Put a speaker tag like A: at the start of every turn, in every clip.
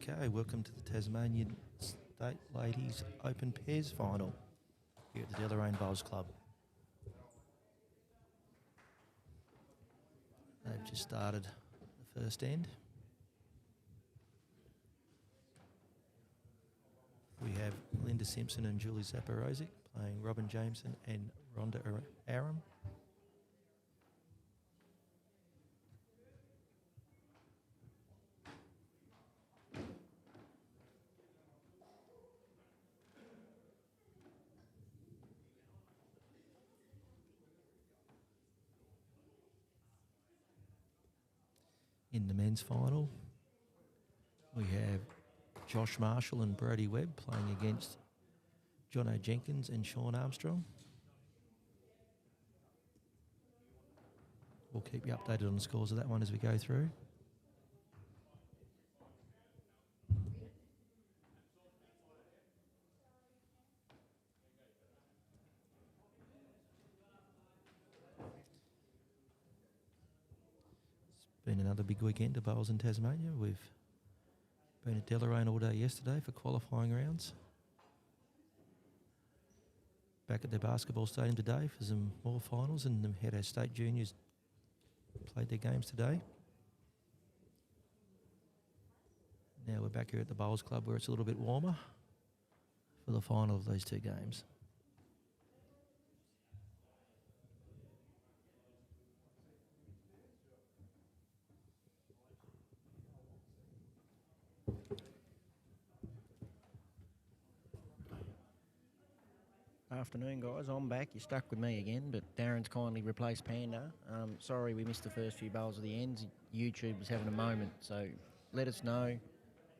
A: Okay, welcome to the Tasmanian State Ladies Open Pairs Final here at the Deloraine Bowls Club. They've just started the first end. We have Linda Simpson and Julie Zaporozek playing Robin Jameson and Rhonda Aram. In the men's final, we have Josh Marshall and Brody Webb playing against Jono Jenkins and Sean Armstrong. We'll keep you updated on the scores of that one as we go through. Been another big weekend of bowls in Tasmania. We've been at Deloraine all day yesterday for qualifying rounds. Back at the basketball stadium today for some more finals, and had our state juniors played their games today. Now we're back here at the Bowls Club where it's a little bit warmer for the final of those two games.
B: Afternoon, guys. I'm back. You're stuck with me again, but Darren's kindly replaced Panda. Sorry we missed the first few bowls of the ends. YouTube was having a moment, so let us know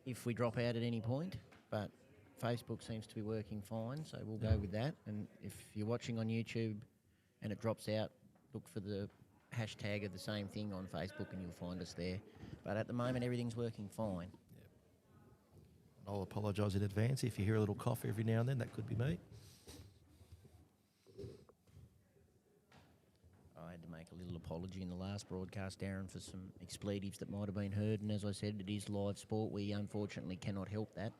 B: if we drop out at any point. But Facebook seems to be working fine, so we'll go with that. And if you're watching on YouTube and it drops out, look for the hashtag of the same thing on Facebook and you'll find us there. But at the moment, everything's working fine.
A: Yep. I'll apologise in advance if you hear a little cough every now and then. That could be me.
B: I had to make a little apology in the last broadcast, Darren, for some expletives that might have been heard. And as I said, it is live sport. We unfortunately cannot help that.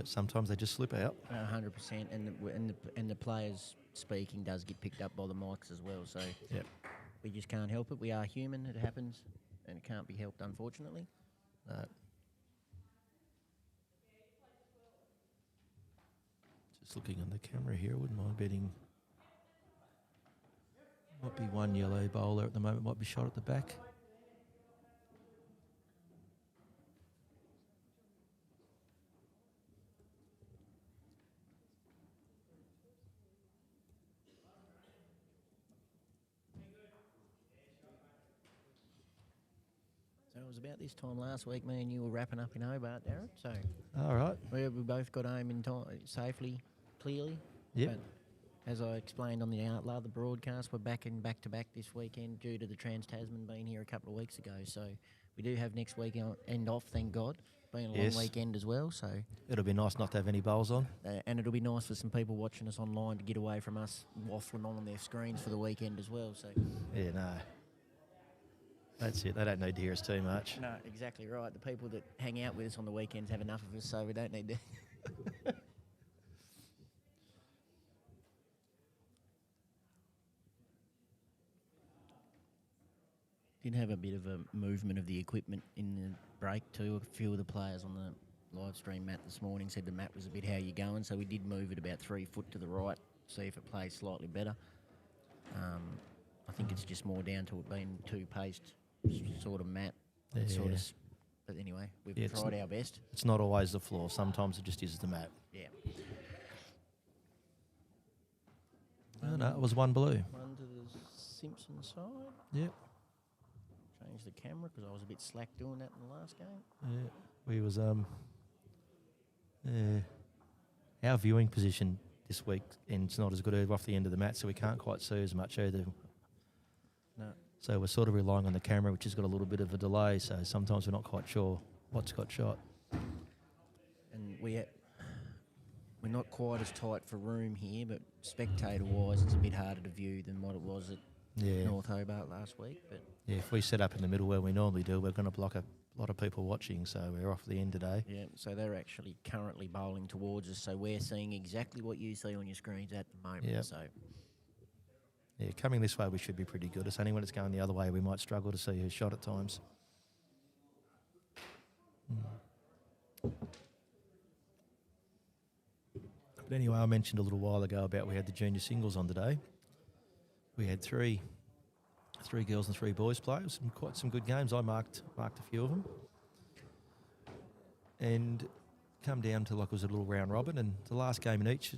A: Sometimes they just slip out.
B: 100%, and the players speaking does get picked up by the mics as well. So
A: yep.
B: We just can't help it. We are human. It happens, and it can't be helped, unfortunately.
A: Just looking on the camera here, I wouldn't mind betting. Might be one yellow bowler at the moment, might be shot at the back.
B: So it was about this time last week, me and you were wrapping up in Hobart, Darren. So
A: all right.
B: we both got home in time, safely, clearly.
A: Yep.
B: But as I explained on the other broadcast, we're back back-to-back this weekend due to the Trans-Tasman being here a couple of weeks ago. So we do have next weekend off, thank God. Being a long weekend as well, so
A: it'll be nice not to have any bowls on.
B: And it'll be nice for some people watching us online to get away from us waffling on their screens for the weekend as well. So
A: yeah, no. That's it. They don't need to hear us too much.
B: No, exactly right. The people that hang out with us on the weekends have enough of us, so we don't need to. Did have a bit of a movement of the equipment in the break too. A few of the players on the live stream mat this morning said the mat was a bit how you going, so we did move it about 3 foot to the right, see if it plays slightly better. I think it's just more down to it being two-paced sort of mat.
A: Yeah.
B: Sort of, but anyway, we've tried our best.
A: It's not always the floor. Sometimes it just is the mat.
B: Yeah.
A: No, it was one blue.
B: One to the Simpson side.
A: Yep.
B: Change the camera because I was a bit slack doing that in the last game.
A: Yeah, we was our viewing position this week and it's not as good off the end of the mat, so we can't quite see as much either.
B: No.
A: So we're sort of relying on the camera, which has got a little bit of a delay. So sometimes we're not quite sure what's got shot.
B: And we're not quite as tight for room here, but spectator-wise, it's a bit harder to view than what it was at North Hobart last week. But
A: yeah, if we set up in the middle where we normally do, we're going to block a a lot of people watching, so we're off the end today.
B: Yeah, so they're actually currently bowling towards us, so we're seeing exactly what you see on your screens at the moment.
A: Yep.
B: So
A: Yeah, coming this way we should be pretty good. It's only when it's going the other way we might struggle to see who's shot at times. But anyway, I mentioned a little while ago about we had the junior singles on today. We had three girls and 3 boys play. It was quite some good games. I marked a few of them. And come down to, like, it was a little round robin, and the last game in each,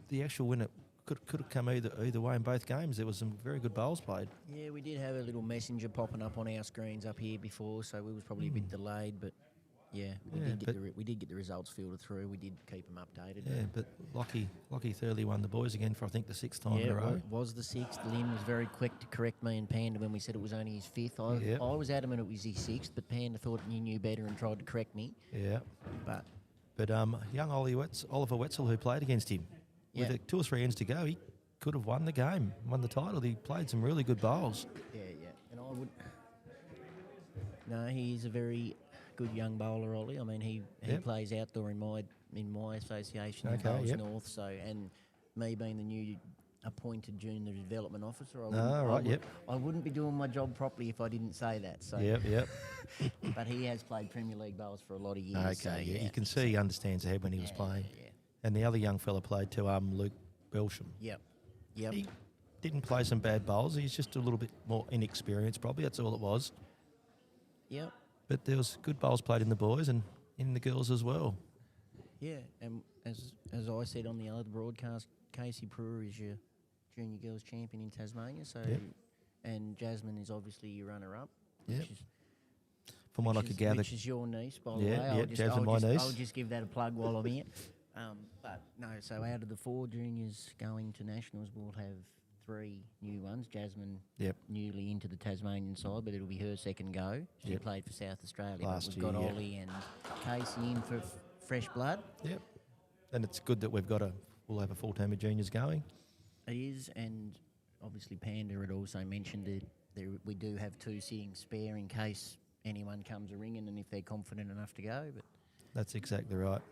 A: the actual winner could have come either way in both games. There was some very good bowls played.
B: yeah, we did have a little messenger popping up on our screens up here before, so we was probably a bit delayed, but yeah, we did get the results filtered through. We did keep them updated.
A: Yeah, but Lockie Thurley won the boys again for, I think, the 6th time
B: Yeah,
A: in a row.
B: it was the 6th. Lynn was very quick to correct me and Panda when we said it was only his 5th. I was adamant it was his 6th, but Panda thought he knew better and tried to correct me.
A: Yeah.
B: But
A: Young Oliver Wetzel, who played against him,
B: Yeah.
A: with 2 or 3 ends to go, he could have won the game, won the title. He played some really good bowls.
B: yeah, and I would. No, he's a very good young bowler, Ollie. I mean, he
A: Yep.
B: plays outdoor in my association in
A: Okay,
B: Bowls
A: yep.
B: North. So, and me being the new appointed junior development officer, I wouldn't be doing my job properly if I didn't say that. So,
A: Yep.
B: but he has played Premier League bowls for a lot of years.
A: Okay,
B: so,
A: yeah. You can see he understands the head when he was playing.
B: Yeah.
A: And the other young fella played too, Luke Belsham.
B: Yep.
A: He didn't play some bad bowls. He's just a little bit more inexperienced, probably. That's all it was.
B: Yep.
A: But there was good bowls played in the boys and in the girls as well.
B: Yeah, and as I said on the other broadcast, Casey Brewer is your junior girls champion in Tasmania. So,
A: Yep.
B: and Jasmine is obviously your runner-up.
A: Yep.
B: Which is,
A: From what I could gather.
B: which is your niece, by the
A: Yeah,
B: way.
A: yeah, Jasmine, my niece.
B: I'll just give that a plug while I'm here. But no, so out of the 4 juniors going to nationals, we'll have 3 new ones. Jasmine,
A: Yep.
B: newly into the Tasmanian side, but it'll be her second go. She
A: Yep.
B: played for South Australia.
A: Last
B: but we've got
A: year, yeah.
B: Ollie and Casey in for fresh blood.
A: Yep. And it's good that we'll have a full team of juniors going.
B: It is, and obviously Panda had also mentioned that we do have 2 sitting spare in case anyone comes a ringing and if they're confident enough to go. But
A: That's exactly right.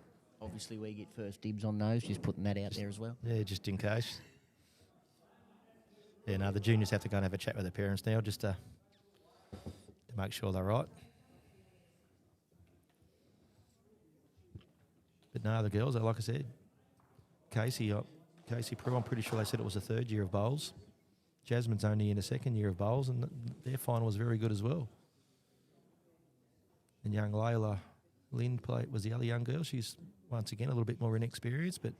B: obviously we get first dibs on those, just putting that out there as well.
A: Yeah, just in case. Yeah, no, the juniors have to go and have a chat with their parents now just to make sure they're right. But no, the girls, like I said, Casey Prue, I'm pretty sure they said it was the 3rd year of bowls. Jasmine's only in the 2nd year of bowls, and their final was very good as well. And young Layla Lynn was the other young girl. She's, once again, a little bit more inexperienced, but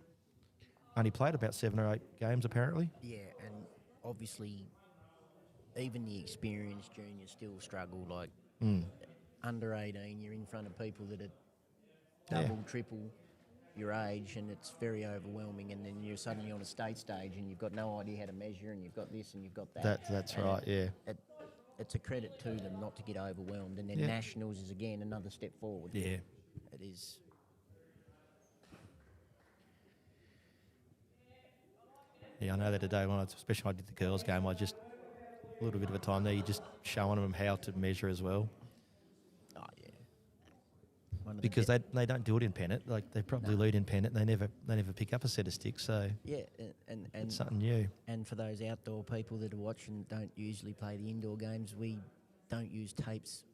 A: only played about 7 or 8 games apparently.
B: Yeah, and obviously even the experienced juniors still struggle. Like under 18, you're in front of people that are double, triple your age, and it's very overwhelming. And then you're suddenly on a state stage, and you've got no idea how to measure, and you've got this, and you've got that.
A: That's
B: And
A: right, yeah.
B: It's a credit to them not to get overwhelmed. And then
A: Yeah.
B: nationals is again another step forward.
A: Yeah.
B: It is.
A: Yeah, I know that today, especially when I did the girls' game, I just, a little bit of a time there, you're just showing them how to measure as well.
B: Oh yeah. One of the
A: Because they don't do it in Pennant. Like, they probably lead in Pennant. They never pick up a set of sticks, so
B: yeah, and
A: it's something new.
B: And for those outdoor people that are watching, don't usually play the indoor games, we don't use tapes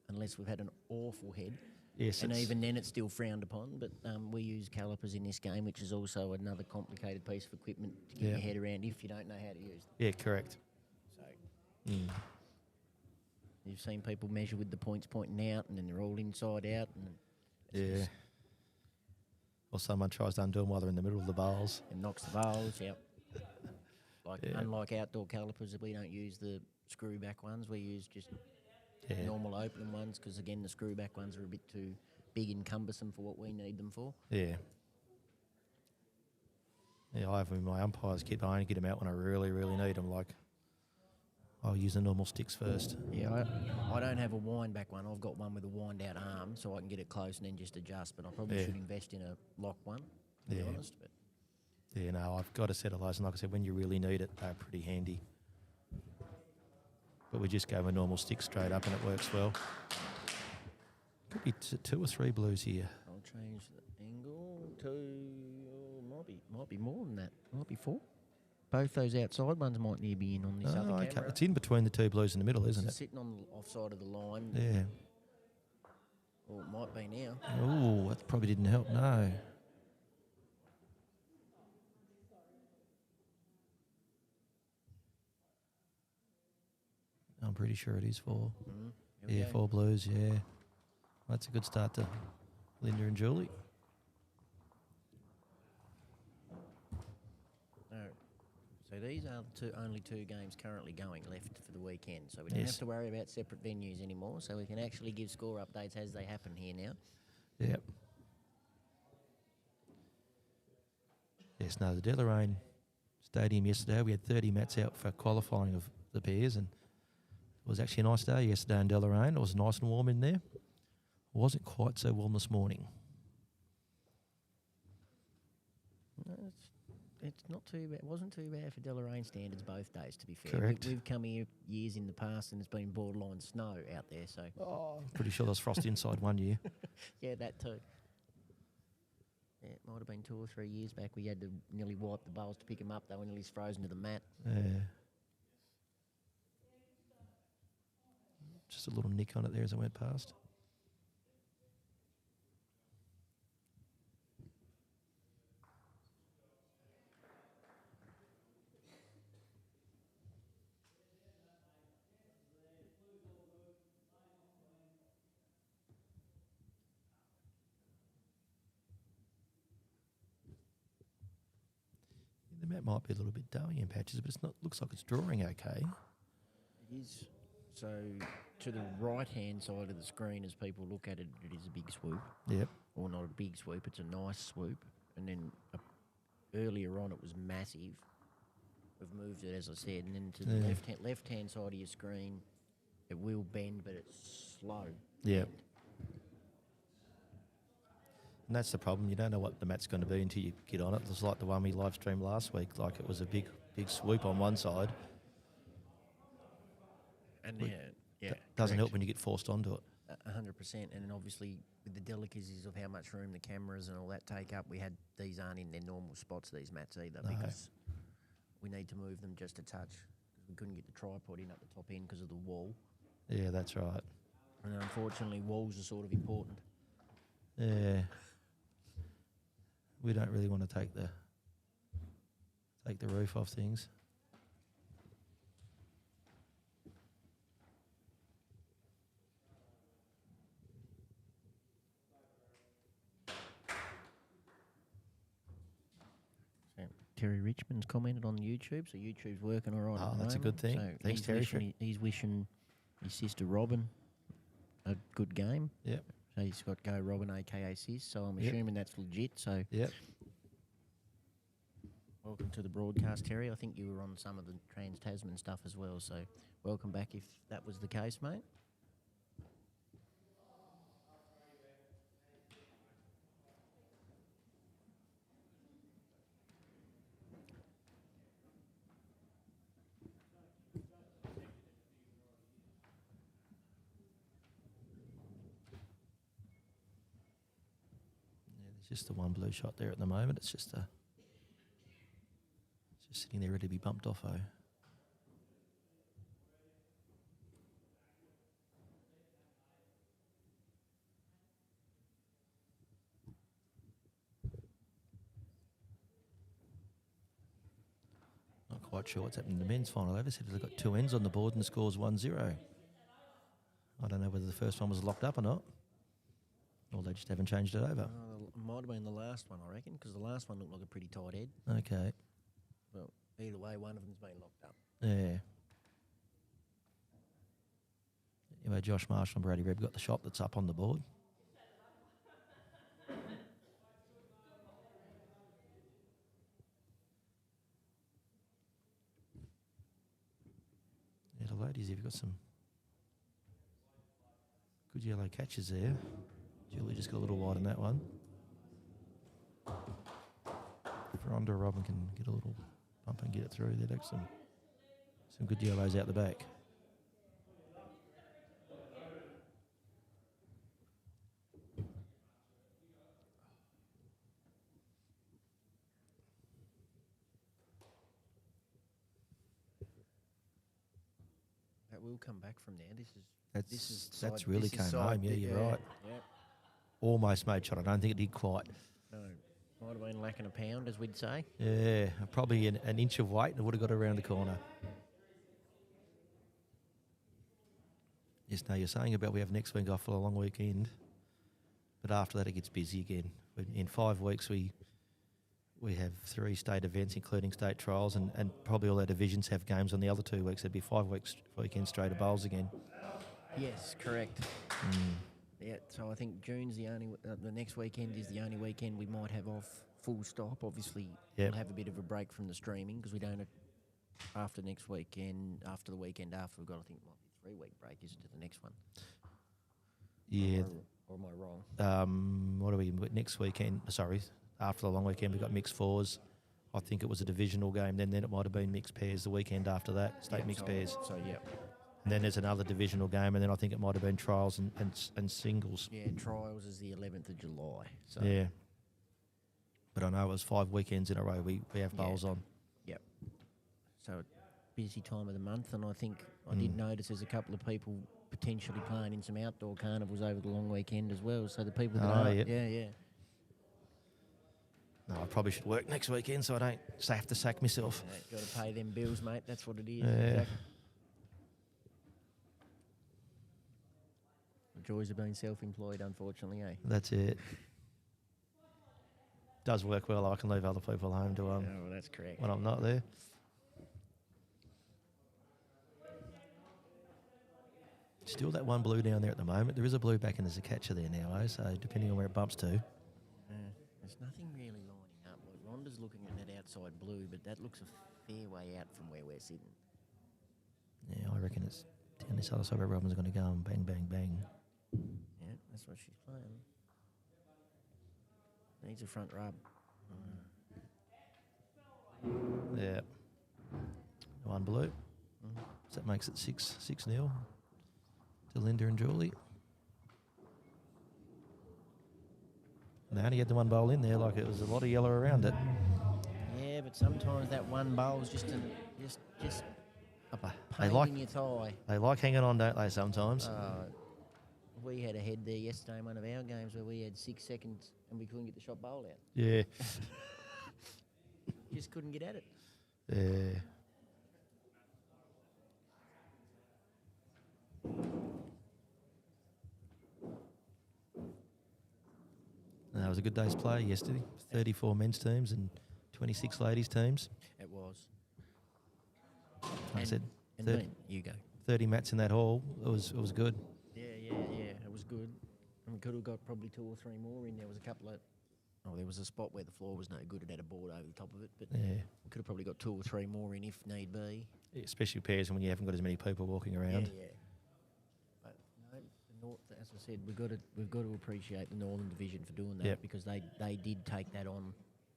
B: unless we've had an awful head.
A: Yes,
B: And even then, it's still frowned upon. But we use calipers in this game, which is also another complicated piece of equipment to get your head around if you don't know how to use them.
A: Yeah, correct.
B: So you've seen people measure with the points pointing out, and then they're all inside out. And it's just-
A: Or someone tries to undo them while they're in the middle of the bowls.
B: it knocks the bowls, yep.
A: Yeah.
B: Unlike outdoor calipers, we don't use the screw back ones. We use just
A: Yeah.
B: normal opening ones because, again, the screw back ones are a bit too big and cumbersome for what we need them for.
A: Yeah. Yeah, I have with my umpires kit, but I only get them out when I really, really need them. Like, I'll use the normal sticks first.
B: Yeah, I don't have a wind back one. I've got one with a wind out arm so I can get it close and then just adjust. But I probably should invest in a lock one, to be honest. But
A: Yeah, no, I've got a set of those, and like I said, when you really need it, they're pretty handy. But we just go with normal sticks straight up, and it works well. Could be two or three blues here.
B: I'll change the angle to might be more than that. Might be 4. Both those outside ones might near be in on this other
A: Oh, okay.
B: camera.
A: It's in between the two blues in the middle, isn't
B: It's
A: it?
B: sitting on the offside of the line.
A: Yeah.
B: Or it might be now.
A: Oh, that probably didn't help. No. I'm pretty sure it is 4.
B: Mm, here we
A: Yeah,
B: go.
A: 4 blues. Yeah. That's a good start to Linda and Julie.
B: No. So these are the only 2 games currently going left for the weekend. So we don't
A: Yes.
B: have to worry about separate venues anymore. So we can actually give score updates as they happen here now.
A: Yep. Yes, no, the Deloraine Stadium yesterday, we had 30 mats out for qualifying of the pairs, and it was actually a nice day yesterday in Deloraine. It was nice and warm in there. It wasn't quite so warm this morning.
B: No, it's not too bad. It wasn't too bad for Deloraine standards both days, to be fair.
A: Correct.
B: We've come here years in the past and it's been borderline snow out there. So
A: Pretty sure there was frost inside one year.
B: yeah, that too. Yeah, it might have been 2 or 3 years back. We had to nearly wipe the bowls to pick them up. They were nearly frozen to the mat.
A: Just a little nick on it there as I went past. The mat might be a little bit doughy in patches, but it's not. Looks like it's drawing okay.
B: It is. So to the right-hand side of the screen, as people look at it, it is a big swoop.
A: Yep.
B: Or not a big swoop, it's a nice swoop. And then earlier on, it was massive. We've moved it, as I said, and then to the
A: Yeah.
B: left-hand side of your screen, it will bend, but it's slow.
A: Yep. And that's the problem. You don't know what the mat's going to be until you get on it. It's like the one we live streamed last week. Like it was a big swoop on one side.
B: And
A: Well,
B: yeah,
A: Doesn't help
B: correct.
A: when you get forced onto it.
B: 100%, and then obviously with the delicacies of how much room the cameras and all that take up, these aren't in their normal spots, these mats either,
A: No.
B: because we need to move them just a touch. We couldn't get the tripod in at the top end because of the wall,
A: Yeah, that's right.
B: and unfortunately walls are sort of important.
A: Yeah. We don't really want to take the roof off things.
B: So Terry Richmond's commented on YouTube, so YouTube's working all right.
A: Oh,
B: at the
A: that's a good
B: moment.
A: thing.
B: So
A: Thanks, Terry,
B: He's wishing his sister Robin a good game.
A: Yep.
B: So he's got Go Robin, aka Sis. So I'm
A: Yep.
B: assuming that's legit. So
A: Yep.
B: welcome to the broadcast, Terry. I think you were on some of the Trans Tasman stuff as well. So welcome back if that was the case, mate.
A: Yeah, there's just the one blue shot there at the moment. It's just sitting there ready to be bumped off. Not quite sure what's happening in the men's final. They said they've got 2 ends on the board and the score's 1-0. I don't know whether the first one was locked up or not, or they just haven't changed it over.
B: Might have been the last one, I reckon, because the last one looked like a pretty tight head.
A: Okay.
B: Well, either way, one of them's been locked up.
A: Yeah. Anyway, Josh Marshall and Brady Rebb got the shot that's up on the board. Yeah, the ladies have got some good yellow catches there. Julie just got a little wide on that one. Veronda Robin can get a little bump and get it through. They'd some good yellows out the back.
B: come back from there. This is
A: That's
B: side-
A: really
B: this is
A: came
B: side
A: home. Yeah,
B: bit,
A: you're right.
B: Yeah.
A: Almost made shot. I don't think it did quite.
B: No, might have been lacking a pound, as we'd say.
A: Yeah, probably an inch of weight and it would have got around the corner. Yes, now you're saying about we have next week off for a long weekend, but after that it gets busy again. In 5 weeks we have 3 state events, including state trials, and probably all our divisions have games on the other 2 weeks. It'd be 5 weeks weekend straight of bowls again.
B: Yes, correct. Yeah, so I think June's the next weekend is the only weekend we might have off full stop. Obviously,
A: Yep.
B: we'll have a bit of a break from the streaming because we don't, after next weekend, after the weekend after, we've got, I think, it might be a 3-week break, isn't it, the next one?
A: Yeah.
B: Or am I wrong?
A: What are we next weekend? Sorry, after the long weekend we've got mixed fours. I think it was a divisional game. Then it might have been mixed pairs the weekend after that, state mixed pairs.
B: So, yeah.
A: And then there's another divisional game, and then I think it might have been trials and singles.
B: Yeah, trials is the 11th of July. So
A: Yeah. But I know it was 5 weekends in a row we have bowls on.
B: Yep. So busy time of the month, and I think I did notice there's a couple of people potentially playing in some outdoor carnivals over the long weekend as well. So the people that are,
A: yep.
B: yeah.
A: No, I probably should work next weekend so I don't have to sack myself.
B: Got to pay them bills, mate. That's what it is.
A: Yeah.
B: Exactly. The joys of being self-employed, unfortunately, eh?
A: That's it. Does work well. I can leave other people home to
B: Oh, well, that's correct.
A: when I'm not there. Still that one blue down there at the moment. There is a blue back in as a catcher there now, so depending on where it bumps to.
B: There's nothing really lining up. Like Rhonda's looking at that outside blue, but that looks a fair way out from where we're sitting.
A: Yeah, I reckon it's down this other side where Robin's going to go and bang, bang, bang.
B: Yeah, that's what she's playing. Needs a front rub.
A: Yeah. One blue. So that makes it 6-0 to Linda and Julie. They only had the one bowl in there, like it was a lot of yellow around it.
B: Yeah, but sometimes that one bowl's just a
A: They
B: pain in your thigh.
A: They like hanging on, don't they, sometimes?
B: We had a head there yesterday in one of our games where we had 6 seconds and we couldn't get the shot bowl out.
A: Yeah.
B: Just couldn't get at it.
A: Yeah. That was a good day's play yesterday. 34 men's teams and 26 ladies teams.
B: It was.
A: Like I said,
B: And
A: 30,
B: then you go.
A: 30 mats in that hall. It was good.
B: Yeah. It was good. And we could have got probably 2 or 3 more in. There was a couple of... Oh, there was a spot where the floor was no good. It had a board over the top of it. But
A: Yeah.
B: we could have probably got 2 or 3 more in if need be.
A: Especially pairs when you haven't got as many people walking around.
B: Yeah. But no, the North, as I said, we've got to appreciate the Northern Division for doing that
A: Yep.
B: because they did take that on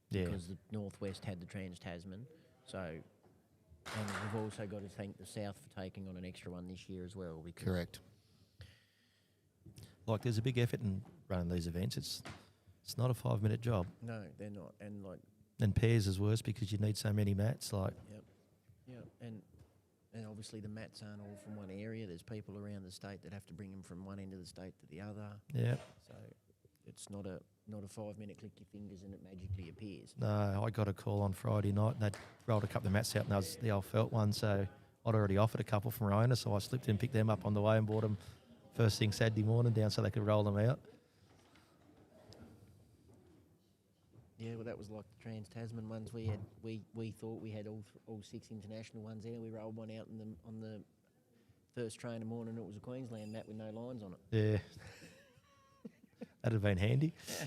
A: Yeah.
B: because the Northwest had the Trans-Tasman. So, and we've also got to thank the South for taking on an extra one this year as well. Because
A: Correct. Like, there's a big effort in running these events. It's not a 5-minute job.
B: No, they're not. And like,
A: And pairs is worse because you need so many mats. Like,
B: and obviously the mats aren't all from one area. There's people around the state that have to bring them from one end of the state to the other.
A: yeah.
B: So it's not a 5-minute click your fingers and it magically appears.
A: No, I got a call on Friday night and they'd rolled a couple of mats out and that was the old felt one. So I'd already offered a couple from Rona, so I slipped in, picked them up on the way and bought them first thing Saturday morning down so they could roll them out.
B: Yeah, well, that was like the Trans-Tasman ones we had. We thought we had all 6 international ones there. We rolled one out on the first train in the morning. It was a Queensland mat with no lines on it.
A: Yeah. That'd have been handy.
B: Yeah.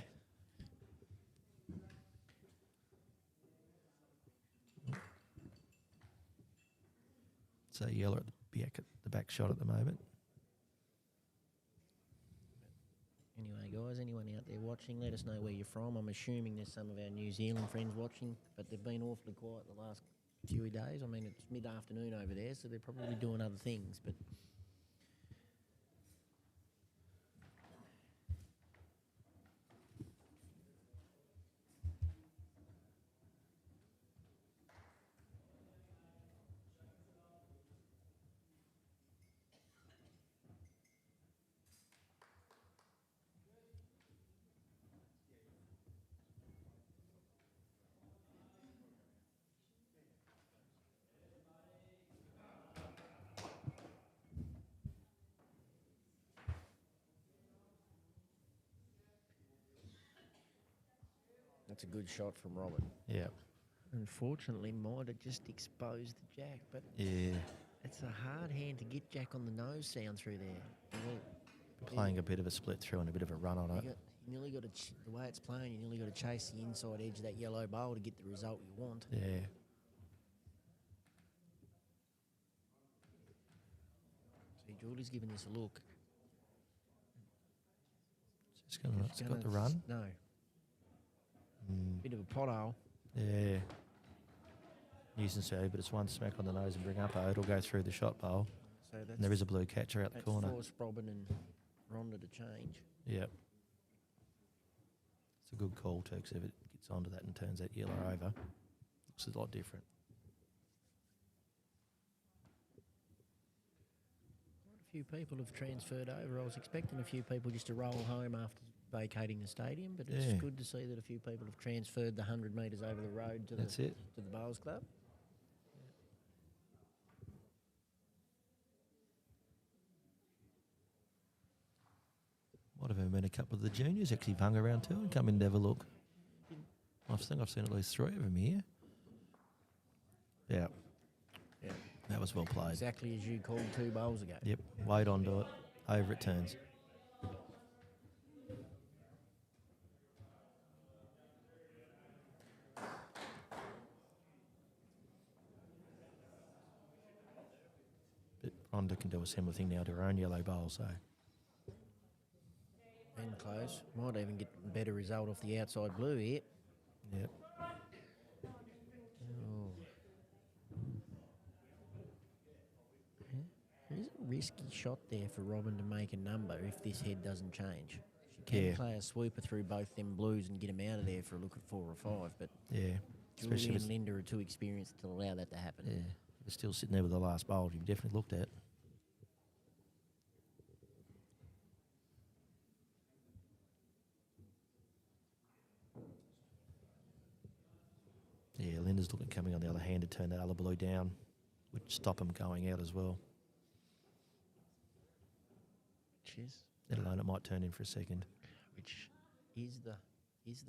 A: So yellow at the back shot at the moment.
B: Anyway, guys, anyone out there watching, let us know where you're from. I'm assuming there's some of our New Zealand friends watching, but they've been awfully quiet the last few days. I mean, it's mid-afternoon over there, so they're probably doing other things, but... That's a good shot from Robin.
A: Yeah.
B: Unfortunately, might have just exposed the jack, but
A: Yeah.
B: it's a hard hand to get jack on the nose sound through there.
A: Playing a bit of a split through and a bit of a run on it.
B: You nearly got to, the way it's playing, you nearly got to chase the inside edge of that yellow bowl to get the result you want.
A: Yeah.
B: See, Julie's giving this a look.
A: It's got the run.
B: No.
A: Mm.
B: Bit of a pothole.
A: Yeah. Nuisance area, but it's one smack on the nose and bring up. It'll go through the shot bowl.
B: So that's,
A: And there is a blue catcher out the corner.
B: Forced Robin and Rhonda to change.
A: Yep. It's a good call too, because if it gets onto that and turns that yellow over, looks a lot different.
B: Quite a few people have transferred over. I was expecting a few people just to roll home after vacating the stadium, but it's
A: Yeah.
B: good to see that a few people have transferred the 100 metres over the road to
A: That's it.
B: the Bowls Club.
A: Might have been a couple of the juniors actually hung around too and come in and have a look. I think I've seen at least 3 of them here. Yeah.
B: Yeah.
A: That was well played.
B: Exactly as you called 2 bowls ago.
A: Yep. Wait onto it. Over it turns. But Rhonda can do a similar thing now to her own yellow bowl, so
B: And close. Might even get a better result off the outside blue here.
A: yep.
B: Oh. There's a risky shot there for Robin to make a number if this head doesn't change. She can
A: Yeah.
B: play a sweeper through both them blues and get them out of there for a look at 4 or 5, but
A: Yeah.
B: Julie
A: Especially if
B: and
A: it's,
B: Linda are too experienced to allow that to happen.
A: yeah. If it's still sitting there with the last bowl, you've definitely looked at. Yeah, Linda's looking coming on the other hand to turn that other blue down, would stop him going out as well. Let alone it might turn in for a second.
B: Which is the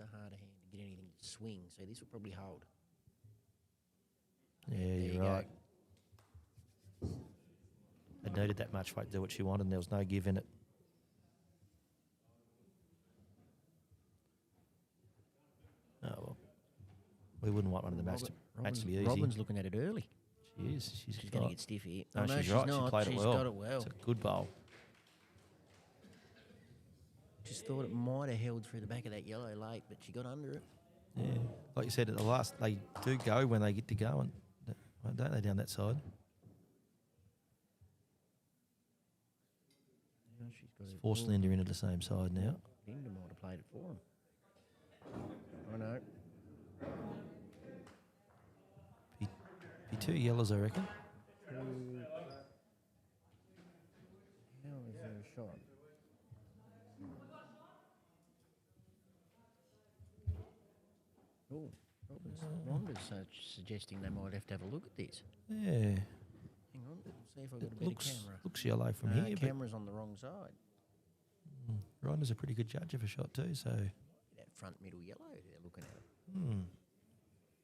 B: harder hand to get anything to swing, so this will probably hold.
A: Yeah,
B: There
A: you're
B: you
A: right. It needed that much weight to do what she wanted, and there was no give in it. Oh, well. We wouldn't want one of the match to be easy.
B: Robin's looking at it early.
A: She is. She's
B: She's
A: got-
B: going to get stiff here.
A: No,
B: Oh, no,
A: she's
B: she's
A: right.
B: not.
A: She played
B: She's
A: it well.
B: got it well.
A: It's a good bowl.
B: Just thought it might have held through the back of that yellow late, but she got under it.
A: Yeah. Like you said, at the last, they do go when they get to go, and don't they, down that side?
B: Now she's got it.
A: Forced
B: all.
A: Linda into the same side now.
B: Linda might have played it for him. I know.
A: Be 2 yellows, I reckon.
B: How is there a shot? Oh, Rhonda's suggesting they might have to have a look at this.
A: Yeah.
B: Hang on, see if I've got a
A: It
B: better
A: looks
B: camera.
A: looks yellow from here, but
B: Camera's on the wrong side.
A: Rhonda's a pretty good judge of a shot too, so
B: That front middle yellow they're looking at.
A: hmm.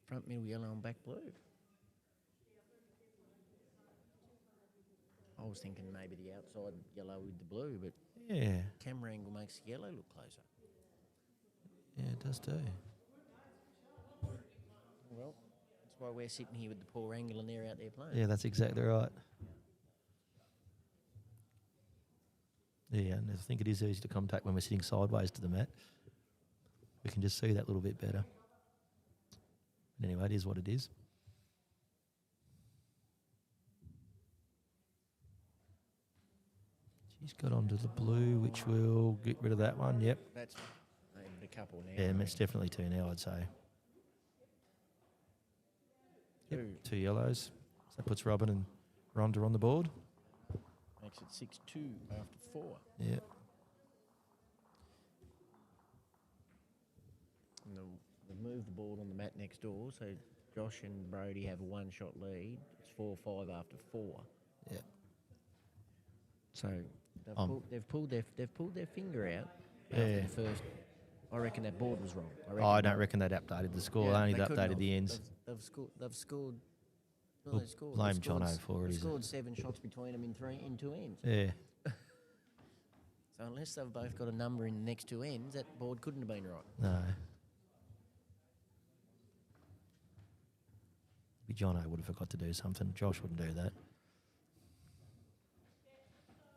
B: Front middle yellow and back blue. I was thinking maybe the outside yellow with the blue, but
A: Yeah.
B: camera angle makes the yellow look closer.
A: Yeah, it does too.
B: Well, that's why we're sitting here with the poor angle and they're out there playing.
A: Yeah, that's exactly right. Yeah, and I think it is easy to contact when we're sitting sideways to the mat. We can just see that little bit better. But anyway, it is what it is. She's got onto the blue, which will get rid of that one. Yep.
B: That's maybe a couple now.
A: Yeah, it's definitely 2 now, I'd say. Yep,
B: Two.
A: 2 yellows. So that puts Robin and Rhonda on the board.
B: Makes it 6-2 after 4.
A: Yeah.
B: And they've moved the board on the mat next door, so Josh and Brody have a 1-shot lead. It's 4-5 after 4.
A: Yeah.
B: So they've,
A: Um,
B: pulled their finger out
A: Yeah.
B: after the first I reckon that board was wrong.
A: Oh, I don't reckon they'd updated the score.
B: Yeah,
A: Only
B: they
A: they
B: couldn't
A: updated
B: have.
A: the ends.
B: They've scored. Well,
A: We'll
B: they scored.
A: blame
B: they've scored
A: Jono
B: s-
A: for it,
B: they've
A: is it?
B: scored 7 shots between them in 2 ends.
A: Yeah.
B: So unless they've both got a number in the next 2 ends, that board couldn't have been right.
A: No. Jono would have forgot to do something. Josh wouldn't do that.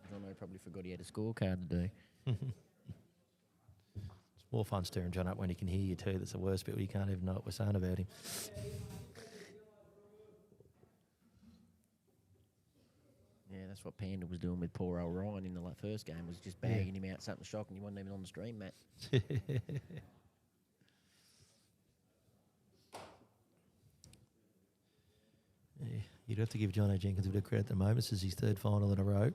B: Jono probably forgot he had a scorecard to do.
A: It's more fun stirring John up when he can hear you too. That's the worst bit. You can't even know what we're saying about him.
B: Yeah, that's what Panda was doing with poor old Ryan in the first game, was just bagging him out something shocking. He wasn't even on the stream, Matt.
A: Yeah, you'd have to give Jono Jenkins a bit of credit at the moment. This is his 3rd final in a row.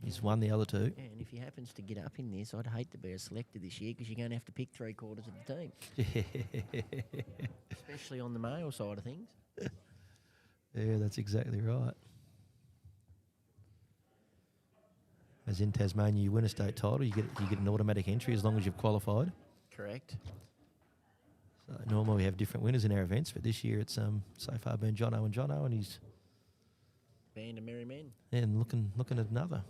A: He's won the other 2.
B: Yeah, and if he happens to get up in this, I'd hate to be a selector this year because you're going to have to pick 3/4 of the team, especially on the male side of things.
A: Yeah, that's exactly right. As in Tasmania, you win a state title, you get an automatic entry as long as you've qualified.
B: Correct.
A: So normally we have different winners in our events, but this year it's so far been Jono, and he's
B: Band of merry men.
A: and looking at another.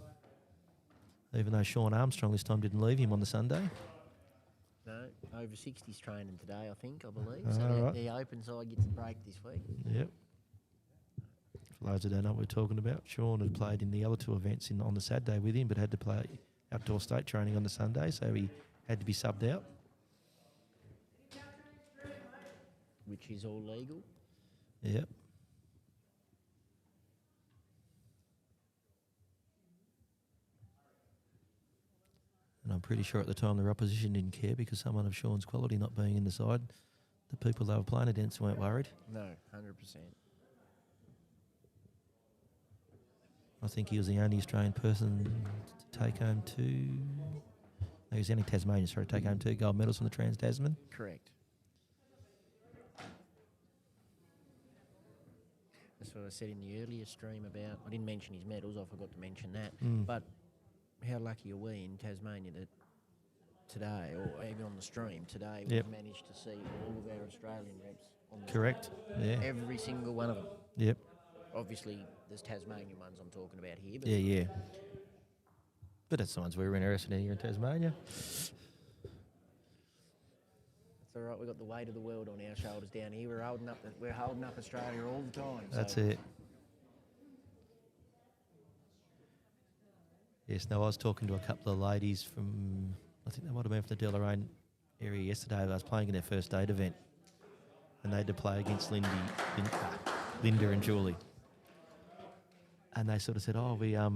A: Even though Sean Armstrong this time didn't leave him on the Sunday.
B: No, over 60s training today, I think, I believe.
A: Oh,
B: So
A: right.
B: the open side gets a break this week.
A: Yep. For those that don't know what we're talking about, Sean had played in the other 2 events on the Saturday with him, but had to play outdoor state training on the Sunday, so he had to be subbed out.
B: Which is all legal.
A: Yep. And I'm pretty sure at the time their opposition didn't care because someone of Sean's quality not being in the side, the people they were playing against weren't worried.
B: No, 100%.
A: I think he was the only Australian person to take home 2. No, he was the only Tasmanian, sorry, to take home 2 gold medals from the Trans-Tasman.
B: Correct. That's what I said in the earlier stream about. I didn't mention his medals. I forgot to mention that. But how lucky are we in Tasmania that today, or even on the stream today,
A: Yep.
B: we've managed to see all of our Australian reps on the
A: Correct. Yeah.
B: every single one of them.
A: Yep.
B: Obviously, there's Tasmanian ones I'm talking about here, but
A: Yeah. But that's the ones we were interested in here in Tasmania.
B: it's all right. We've got the weight of the world on our shoulders down here. We're holding up Australia all the time.
A: That's
B: so
A: it. Yes, no, I was talking to a couple of ladies from, I think they might have been from the Deloraine area yesterday. I was playing in their first date event, and they had to play against Linda and Julie. And they sort of said, oh, we got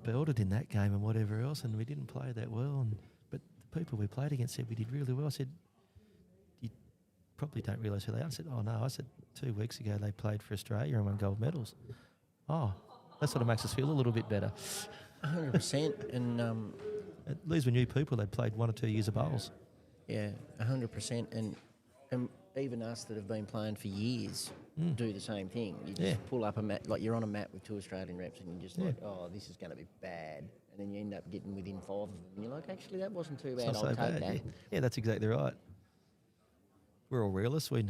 A: belted in that game and whatever else, and we didn't play that well. But the people we played against said we did really well. I said, you probably don't realise who they are. I said, oh, no. I said, 2 weeks ago they played for Australia and won gold medals. Oh, that sort of makes us feel a little bit better.
B: 100%. And
A: These were new people. They'd played 1 or 2 years of bowls.
B: yeah, 100%. And even us that have been playing for years do the same thing. You just pull up a mat, like you're on a mat with 2 Australian reps, and you're just like, oh, this is going to be bad. And then you end up getting within 5 of them. And you're like, actually, that wasn't too bad.
A: It's
B: I'll
A: not so
B: take
A: bad.
B: that.
A: Yeah, that's exactly right. We're all realists. We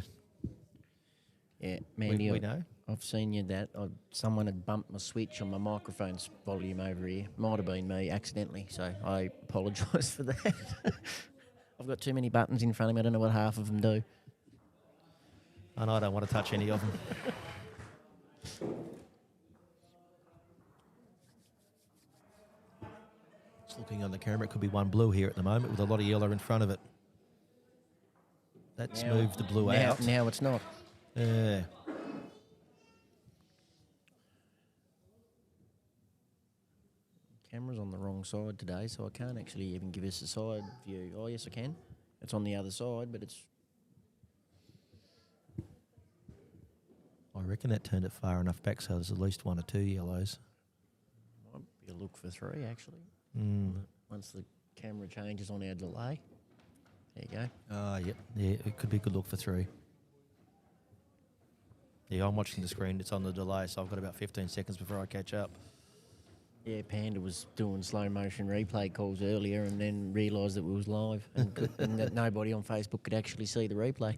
B: Yeah, Mandy,
A: we know.
B: I've seen you that. Someone had bumped my switch on my microphone's volume over here. Might have been me accidentally, so I apologise for that. I've got too many buttons in front of me. I don't know what half of them do.
A: And I don't want to touch any of them. Just looking on the camera, it could be one blue here at the moment with a lot of yellow in front of it. That's moved the blue out.
B: Now it's not.
A: Yeah.
B: Camera's on the wrong side today, so I can't actually even give us a side view. Oh, yes, I can. It's on the other side, but it's...
A: I reckon that turned it far enough back so there's at least 1 or 2 yellows.
B: Might be a look for 3, actually.
A: Mm.
B: Once the camera changes on our delay. There you go.
A: Oh, yep. Yeah, it could be a good look for 3. Yeah, I'm watching the screen. It's on the delay, so I've got about 15 seconds before I catch up.
B: Yeah, Panda was doing slow motion replay calls earlier and then realised that it was live and that nobody on Facebook could actually see the replay.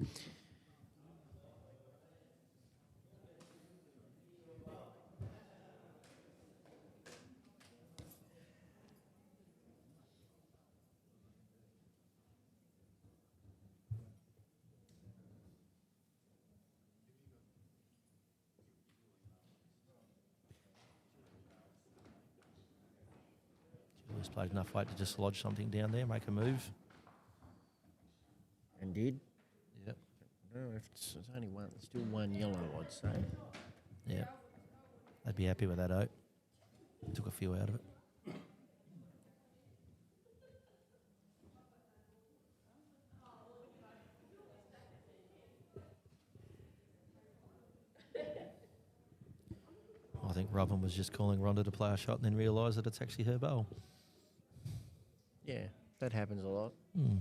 A: Julius played enough weight to just lodge something down there, make a move.
B: And did.
A: Yep.
B: No, if it's only one, still one yellow, I'd say.
A: Yeah. They'd be happy with that out. Took a few out of it. I think Robin was just calling Rhonda to play a shot and then realised that it's actually her bowl.
B: Yeah, that happens a lot.
A: Hmm.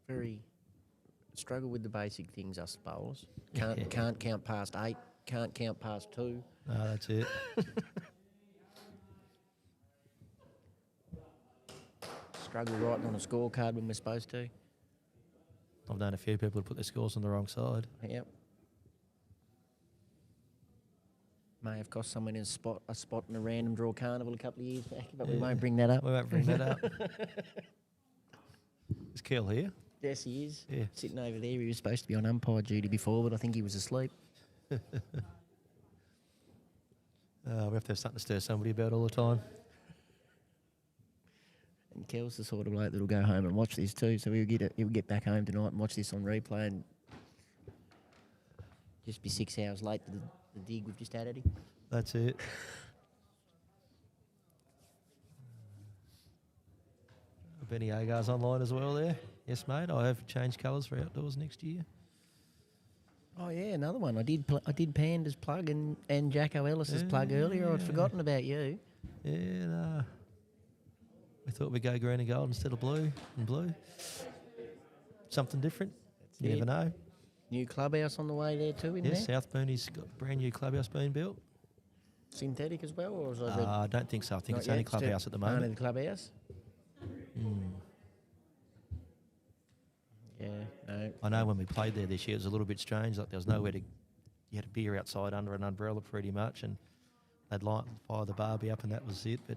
B: Very struggle with the basic things, us bowlers.
A: Yeah.
B: Can't count past 8, can't count past 2.
A: No, that's it.
B: Struggle writing on a scorecard when we're supposed to.
A: I've known a few people who put their scores on the wrong side.
B: Yep. May have cost someone a spot in a random draw carnival a couple of years back, but we
A: Yeah.
B: won't bring that up.
A: We won't bring that up. Is Kel here?
B: Yes, he is.
A: Yeah.
B: Sitting over there. He was supposed to be on umpire duty before, but I think he was asleep.
A: We have to have something to stir somebody about all the time.
B: And Kel's the sort of bloke that'll go home and watch this too. So he'll get back home tonight and watch this on replay and just be 6 hours late to the dig we've just had at him.
A: That's it. Benny Agar's online as well there. Yes, mate. I have changed colours for outdoors next year.
B: Oh yeah, another one. I did Panda's plug and Jacko Ellis's plug earlier. I'd
A: Yeah.
B: forgotten about you.
A: Yeah, no. We thought we'd go green and gold instead of blue and blue. Something different. You
B: it.
A: never know.
B: New clubhouse on the way there too, isn't
A: Yes,
B: there?
A: South Booney's got a brand new clubhouse being built.
B: Synthetic as well, or is it?
A: I don't think so. I think
B: Not
A: it's only
B: yet, still
A: clubhouse at the
B: only
A: moment.
B: the clubhouse.
A: Mm.
B: Yeah, no.
A: I know when we played there this year, it was a little bit strange. Like there was nowhere to. You had a beer outside under an umbrella pretty much, and they'd fire the barbie up, and that was it. But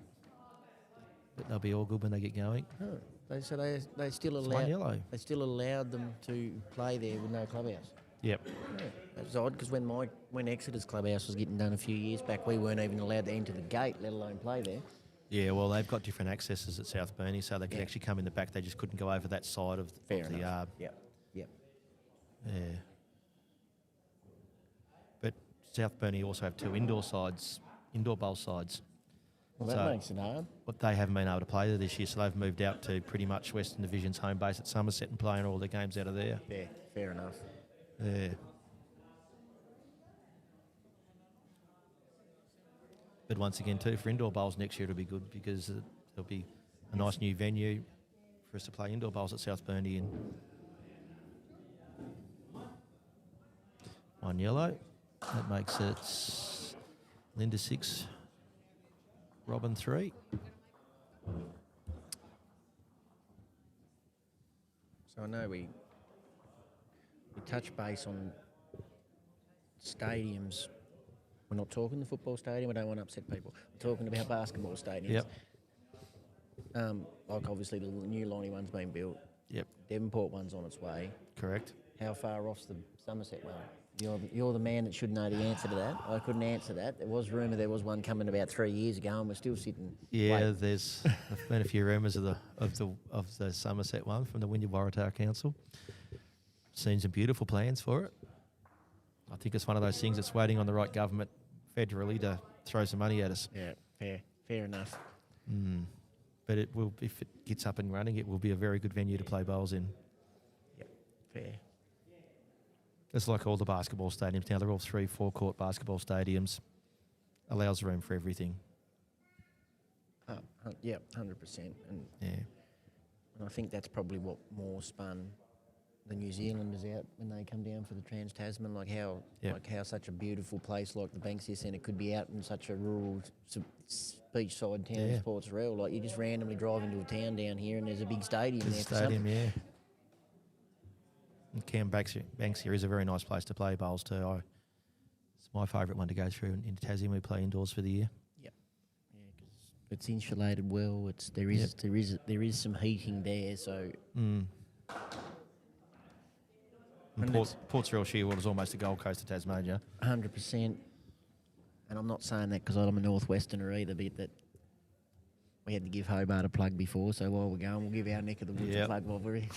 A: they'll be all good when they get going.
B: Huh. They said they still
A: It's one
B: allowed
A: yellow.
B: they still allowed them to play there with no clubhouse.
A: Yep.
B: Yeah, that was odd because when Exeter's clubhouse was getting done a few years back, we weren't even allowed to enter the gate, let alone play there.
A: Yeah, well, they've got different accesses at South Booney, so they could
B: Yeah.
A: actually come in the back. They just couldn't go over that side of
B: Fair
A: the
B: enough.
A: yard.
B: Yep. Yep.
A: Yeah. But South Booney also have two indoor bowl sides.
B: Well, that
A: So-
B: makes it hard.
A: But they haven't been able to play there this year, so they've moved out to pretty much Western Division's home base at Somerset and playing all their games out of there.
B: Yeah, fair enough.
A: Yeah. But once again, too, for indoor bowls next year, it'll be good because there'll be a nice new venue for us to play indoor bowls at South Booney. And one yellow. That makes it Linda 6, Robin 3.
B: So I know we touch base on stadiums. We're not talking the football stadium. We don't want to upset people. We're talking about basketball stadiums.
A: Yep.
B: Like obviously the new Lonnie one's been built.
A: Yep,
B: Devonport one's on its way.
A: correct.
B: How far off's the Somerset one? You're the man that should know the answer to that. I couldn't answer that. There was rumour there was one coming about 3 years ago, and we're still sitting.
A: Yeah,
B: waiting.
A: there's been a few rumours of the Somerset one from the Wynyard Waratah Council. Seen some beautiful plans for it. I think it's one of those things that's waiting on the right government federally to throw some money at us.
B: Yeah, fair enough.
A: But it will, if it gets up and running, it will be a very good venue to play bowls in.
B: Yep, fair.
A: It's like all the basketball stadiums now. They're all 3-4 court basketball stadiums. Allows room for everything.
B: Yeah, 100%. And
A: Yeah.
B: I think that's probably what more spun the New Zealanders out when they come down for the Trans-Tasman, like how
A: Yep.
B: like how such a beautiful place like the Banksia Centre could be out in such a rural beachside town
A: Yeah.
B: as Port Sorell. Like you just randomly drive into a town down here and there's a big stadium
A: There's
B: there
A: a
B: for
A: stadium,
B: something.
A: yeah. And Banksia is a very nice place to play bowls too. It's my favourite one to go through in Tassie when we play indoors for the year.
B: Yeah, 'cause it's insulated well. There is some heating there, so
A: Mm. And
B: And
A: Port Sorell Shearwater is almost the Gold Coast of Tasmania.
B: 100%. And I'm not saying that because I'm a Northwesterner either, but that we had to give Hobart a plug before. So while we're going, we'll give our neck of the woods a
A: Yep.
B: plug while we're here.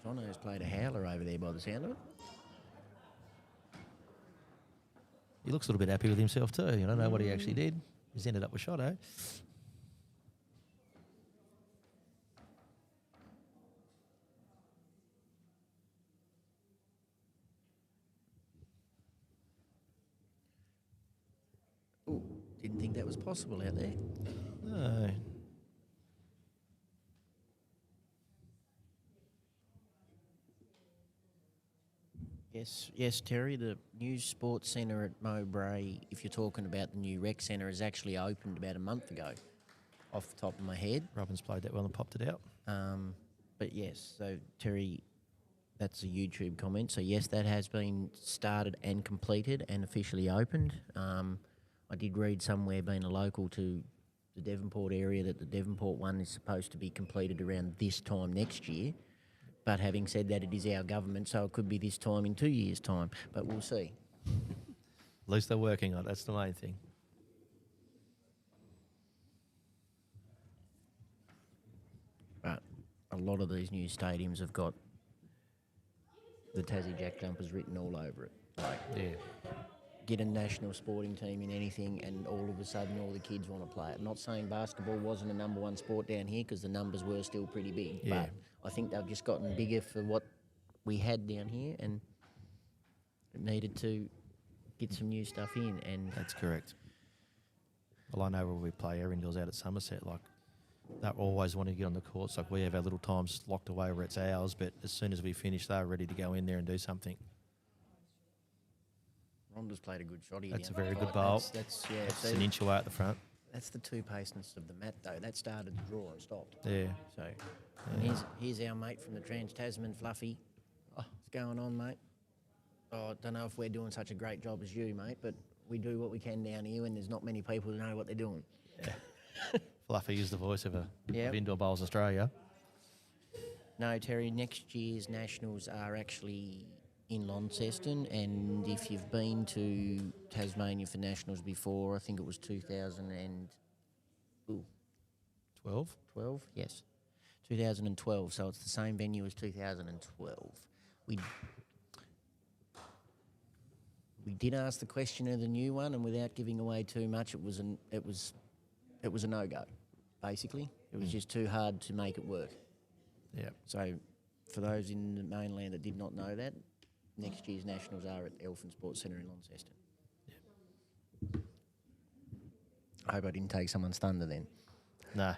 B: Jono's played a howler over there by the sound of it.
A: He looks a little bit happy with himself too. You don't know what he actually did. He's ended up with shot, eh?
B: Ooh, didn't think that was possible out there.
A: No.
B: Yes, Terry. The new sports centre at Mowbray, if you're talking about the new rec centre, has actually opened about a month ago, off the top of my head.
A: Robin's played that well and popped it out.
B: But yes, so Terry, that's a YouTube comment. So yes, that has been started and completed and officially opened. I did read somewhere, being a local to the Devonport area, that the Devonport one is supposed to be completed around this time next year. But having said that, it is our government, so it could be this time in 2 years' time. But we'll see.
A: At least they're working on it. That's the main thing.
B: But a lot of these new stadiums have got the Tassie Jack Jumpers written all over it. Like,
A: Yeah.
B: get a national sporting team in anything and all of a sudden all the kids want to play it. Not saying basketball wasn't a number one sport down here because the numbers were still pretty big,
A: Yeah.
B: but I think they've just gotten bigger for what we had down here and it needed to get some new stuff in. And
A: That's correct. Well, I know where we play Erindale's out at Somerset. Like, they always want to get on the courts. Like, we have our little times locked away where it's ours, but as soon as we finish, they're ready to go in there and do something.
B: Ronda's played a good shot here.
A: That's
B: down
A: a very
B: the
A: good
B: tight.
A: bowl.
B: That's
A: It's
B: see,
A: an inch away at the front.
B: that's the two-paceness of the mat though. That started to draw and stopped.
A: Yeah.
B: So, and here's our mate from the Trans-Tasman, Fluffy. What's going on, mate? Oh, I don't know if we're doing such a great job as you, mate, but we do what we can down here, and there's not many people who know what they're doing.
A: Fluffy is the voice of
B: Yep.
A: Indoor Bowls Australia.
B: No, Terry, next year's Nationals are actually in Launceston, and if you've been to Tasmania for Nationals before, I think it was 2012.
A: 12.
B: Yes, 2012. So it's the same venue as 2012. We did ask the question of the new one, and without giving away too much, it was a no-go. Basically, it was just too hard to make it work.
A: Yeah.
B: So, for those in the mainland that did not know that, next year's Nationals are at Elfin Sports Centre in Launceston. I hope I didn't take someone's thunder then,
A: No.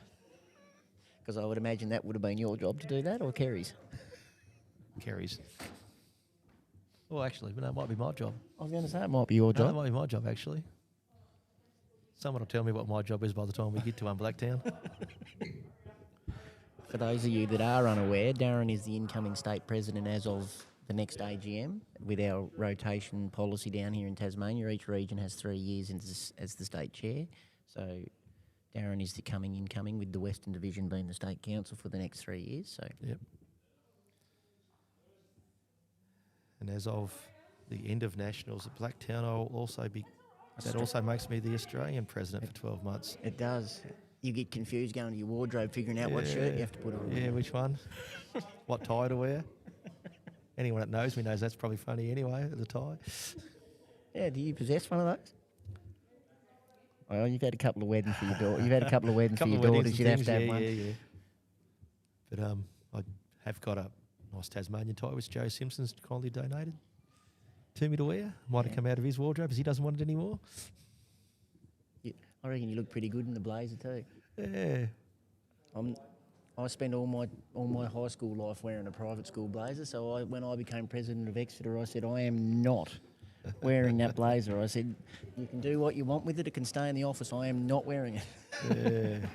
B: because I would imagine that would have been your job to do that, or Kerry's.
A: Kerry's. Well, actually, but that might be my job.
B: I was going to say it might be your
A: No, that
B: job.
A: might be my job, actually. Someone will tell me what my job is by the time we get to Blacktown.
B: For those of you that are unaware, Darren is the incoming state president as of the next AGM with our rotation policy down here in Tasmania. Each region has 3 years as the state chair. So Darren is the incoming with the Western Division being the state council for the next 3 years. So
A: Yep. And as of the end of Nationals at Blacktown, I'll also be... That also makes me the Australian president for 12 months.
B: it does. You get confused going to your wardrobe, figuring out what shirt you have to put on.
A: Yeah, which one? What tie to wear? Anyone that knows me knows that's probably funny anyway, the tie.
B: Yeah, do you possess one of those? Well, you've had a couple of weddings for your daughter. You've had a couple of weddings for your daughters. You'd have to have one.
A: Yeah. But I have got a nice Tasmanian tie which Joe Simpson's kindly donated to me to wear. Might have come out of his wardrobe because he doesn't want it anymore.
B: I reckon you look pretty good in the blazer too.
A: Yeah.
B: I spent all my high school life wearing a private school blazer. So when I became president of Exeter, I said I am not wearing that blazer. I said you can do what you want with it. It can stay in the office. I am not wearing it.
A: Yeah.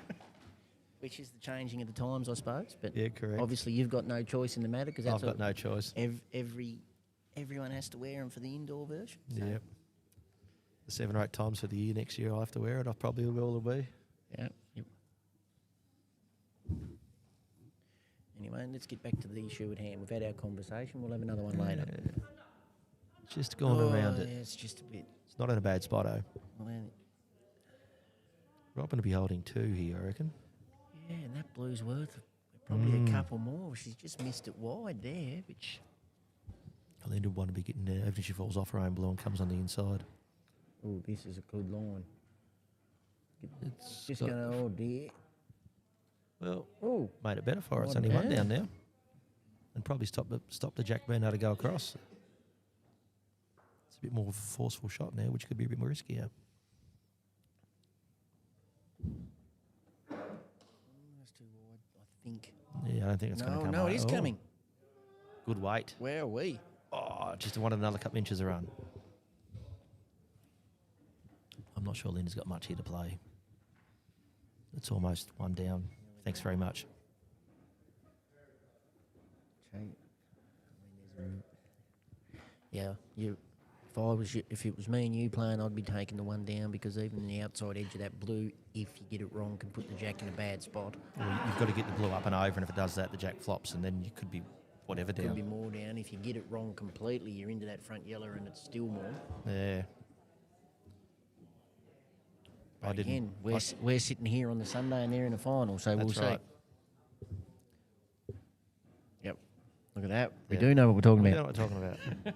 B: Which is the changing of the times, I suppose. But
A: Yeah, correct.
B: obviously you've got no choice in the matter because
A: I've got no choice.
B: everyone has to wear them for the indoor version. So.
A: Yep. The 7 or 8 times for the year next year I'll have to wear it. I probably will be.
B: Yeah. Yep. Anyway, let's get back to the issue at hand. We've had our conversation. We'll have another one later.
A: Just going around it.
B: Yeah, it's just a bit.
A: It's not in a bad spot, oh.
B: Well,
A: We're going to be holding 2 here, I reckon.
B: yeah, and that blue's worth probably a couple more. She's just missed it wide there, which.
A: Linda would want to be getting there, even if she falls off her own blue and comes on the inside.
B: Oh, this is a good line.
A: It's
B: Just
A: got-
B: going, oh dear.
A: Well,
B: Oh,
A: made it better for her. It's
B: Not
A: only one
B: bad.
A: down now. And probably stop the Jack being able to go across. It's a bit more of a forceful shot now, which could be a bit more riskier.
B: that's too wide, I think.
A: Yeah, I don't think it's going to
B: No,
A: come
B: no,
A: out.
B: it is
A: Oh,
B: coming.
A: Good weight.
B: Where are we?
A: Oh, just wanted another couple inches of run. I'm not sure Linda's got much here to play. It's almost one down. Thanks very much.
B: Yeah, if it was me and you playing, I'd be taking the one down because even the outside edge of that blue, if you get it wrong, can put the Jack in a bad spot.
A: Well, you've got to get the blue up and over, and if it does that, the Jack flops, and then you could be whatever
B: Could
A: down.
B: be more down. If you get it wrong completely, you're into that front yellow and it's still more.
A: Yeah. I
B: But
A: didn't.
B: again, we're sitting here on the Sunday and they're in the final, so we'll
A: That's
B: see.
A: right.
B: Yep. Look at that. We
A: Yeah.
B: do know what we're talking
A: We know
B: about.
A: what we're talking about.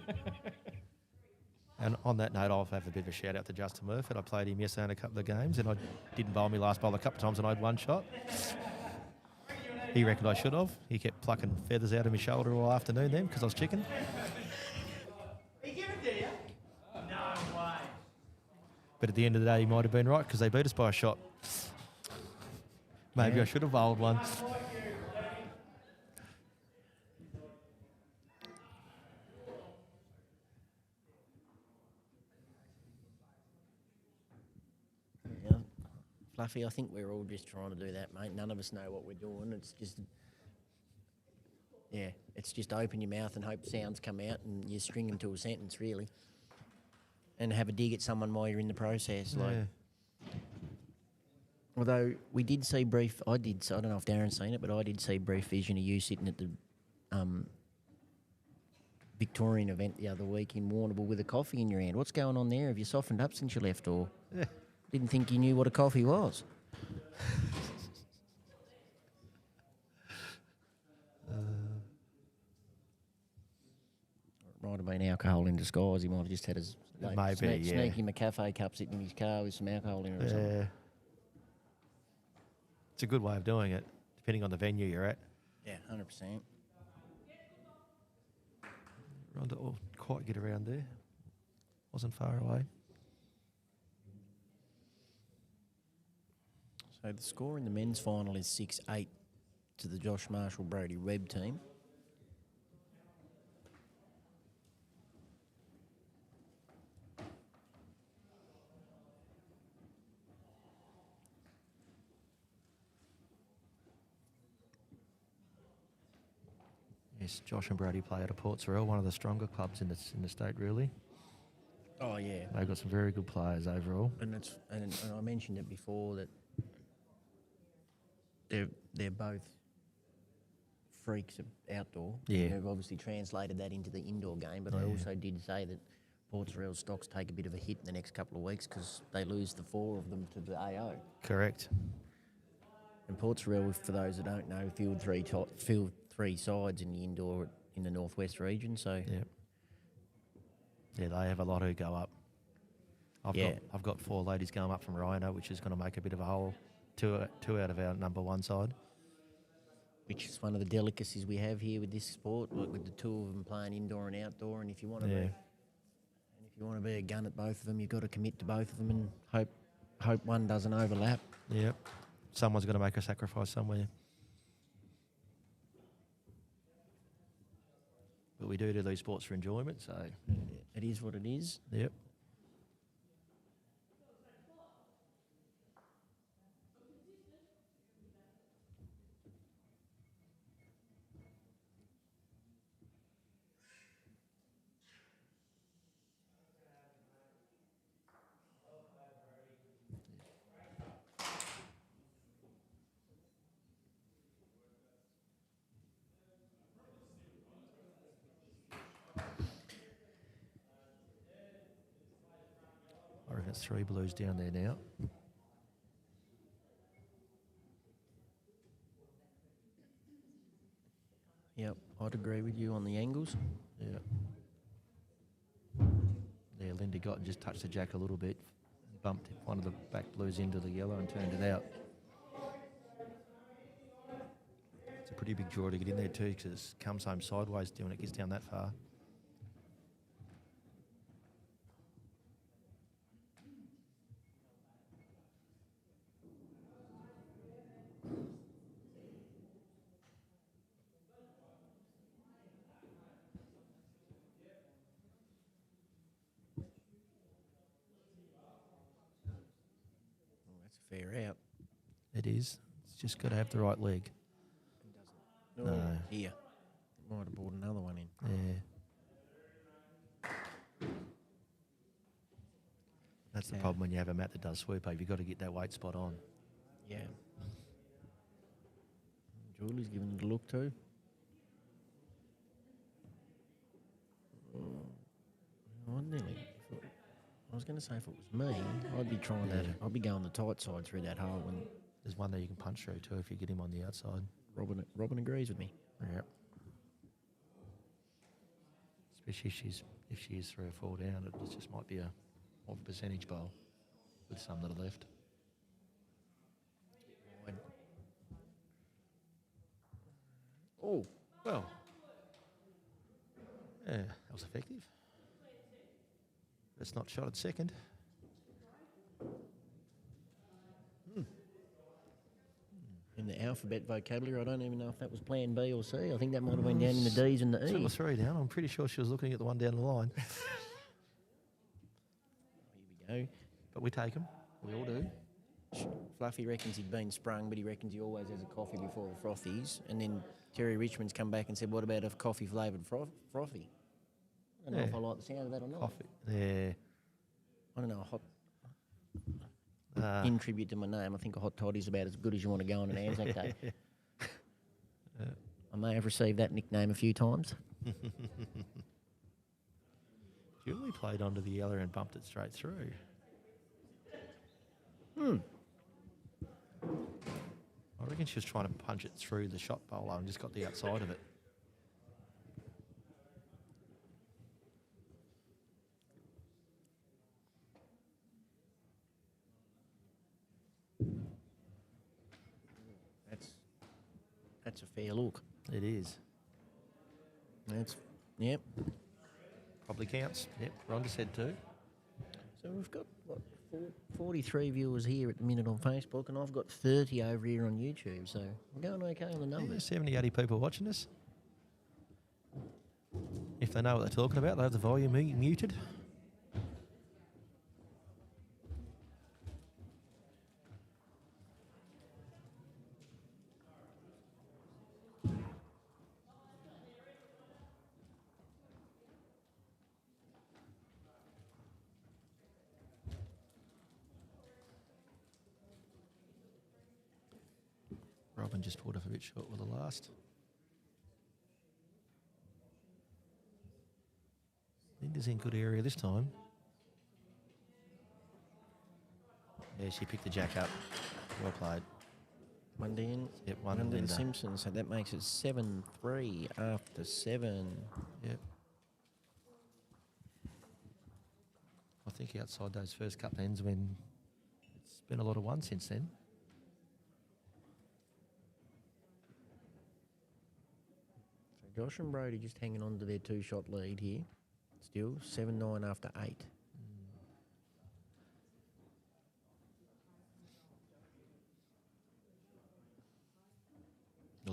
A: And on that note, I'll have a bit of a shout out to Justin Murphy. I played him yesterday in a couple of games, and I didn't bowl me last bowl a couple of times, and I had one shot. He reckoned I should have. He kept plucking feathers out of my shoulder all afternoon then because I was chicken. But at the end of the day, he might have been right because they beat us by a shot. Maybe
B: Yeah.
A: I should have bowled one.
B: Yeah. Fluffy, I think we're all just trying to do that, mate. None of us know what we're doing. It's just, yeah, it's just open your mouth and hope sounds come out and you string them to a sentence, really. And have a dig at someone while you're in the process. Like,
A: Yeah.
B: although we did see brief, I don't know if Darren's seen it, but I did see brief vision of you sitting at the Victorian event the other week in Warrnambool with a coffee in your hand. What's going on there? Have you softened up since you left, or
A: Yeah.
B: didn't think you knew what a coffee was? Might have been alcohol in disguise. He might have just had his
A: Maybe, yeah.
B: sneak him a cafe cup sitting in his car with some alcohol in it or something.
A: Yeah. It's a good way of doing it, depending on the venue you're at.
B: Yeah, 100%.
A: Rhonda didn't quite get around there. Wasn't far away.
B: So the score in the men's final is 6-8 to the Josh Marshall Brody Webb team.
A: Yes, Josh and Brady play out of Port Surrell, one of the stronger clubs in the state, really.
B: Oh yeah,
A: They've got some very good players overall.
B: and I mentioned it before that they're both freaks of outdoor.
A: Yeah.
B: They've obviously translated that into the indoor game, but I
A: Yeah.
B: also did say that Port Surrell's stocks take a bit of a hit in the next couple of weeks because they lose the 4 of them to the AO.
A: Correct.
B: And Port Surrell, for those that don't know, field three sides in the indoor in the northwest region. So
A: Yeah. Yeah, they have a lot who go up. I've got 4 ladies going up from Rhino, which is going to make a bit of a hole. Two out of our number 1 side.
B: which is one of the delicacies we have here with this sport, like with the 2 of them playing indoor and outdoor. And if you want to
A: Yeah.
B: be a gun at both of them, you've got to commit to both of them and hope hope one doesn't overlap.
A: Yep. Someone's got to make a sacrifice somewhere. But we do these sports for enjoyment, so
B: It is what it is.
A: yep. I reckon it's 3 blues down there now.
B: Yep, I'd agree with you on the angles.
A: Yeah. Yeah, Linda got and just touched the jack a little bit, bumped one of the back blues into the yellow and turned it out. It's a pretty big draw to get in there too, because it comes home sideways when it gets down that far.
B: That's a fair out.
A: It is. It's just got to have the right leg.
B: No.
A: No.
B: Here. Might have brought another one in.
A: Yeah. That's the
B: Yeah.
A: problem when you have a mat that does sweep over. You've got to get that weight spot on.
B: Yeah. Julie's giving it a look too. I was going to say if it was me, I'd be trying
A: Yeah.
B: I'd be going the tight side through that hole, and
A: There's one there you can punch through too if you get him on the outside.
B: Robin agrees with me.
A: Yeah. Especially if she is 3 or 4 down, it just might be a more of a percentage bowl with some that are left.
B: Oh,
A: Well, yeah, that was effective. It's not shot at second.
B: in the alphabet vocabulary, I don't even know if that was plan B or C. I think that might have went down in the D's and the
A: 2 or
B: E's.
A: 3 down. I'm pretty sure she was looking at the one down the line.
B: Here we go.
A: But we take them. We all do.
B: Fluffy reckons he'd been sprung, but he reckons he always has a coffee before the frothies. And then Terry Richmond's come back and said, what about a coffee flavoured frothy? I don't know if
A: Yeah.
B: I like the sound of that or not.
A: Coffee. Yeah.
B: I don't know, a hot,
A: Uh,
B: in tribute to my name, I think a hot toddy's about as good as you want to go on an Anzac Day. I may have received that nickname a few times.
A: Julie played onto the yellow and bumped it straight through. I reckon she was trying to punch it through the shot bowler and just got the outside of it.
B: That's a fair look.
A: It is.
B: Yep.
A: Probably counts. Yep, Rhonda said too.
B: So we've got, 43 viewers here at the minute on Facebook, and I've got 30 over here on YouTube, so we're going okay on the
A: Yeah,
B: numbers.
A: 70, 80 people watching us. If they know what they're talking about, they have the volume muted. Robin just pulled off a bit short with the last. Linda's in good area this time. Yeah, she picked the jack up. Well played.
B: One down.
A: Yep,
B: One
A: one
B: under the
A: Linda.
B: Simpsons, so that makes it 7-3 after 7.
A: Yep. I think outside those first couple ends when it's been a lot of one since then.
B: So Josh and Brody just hanging on to their 2-shot lead here. Still 7-9 after 8.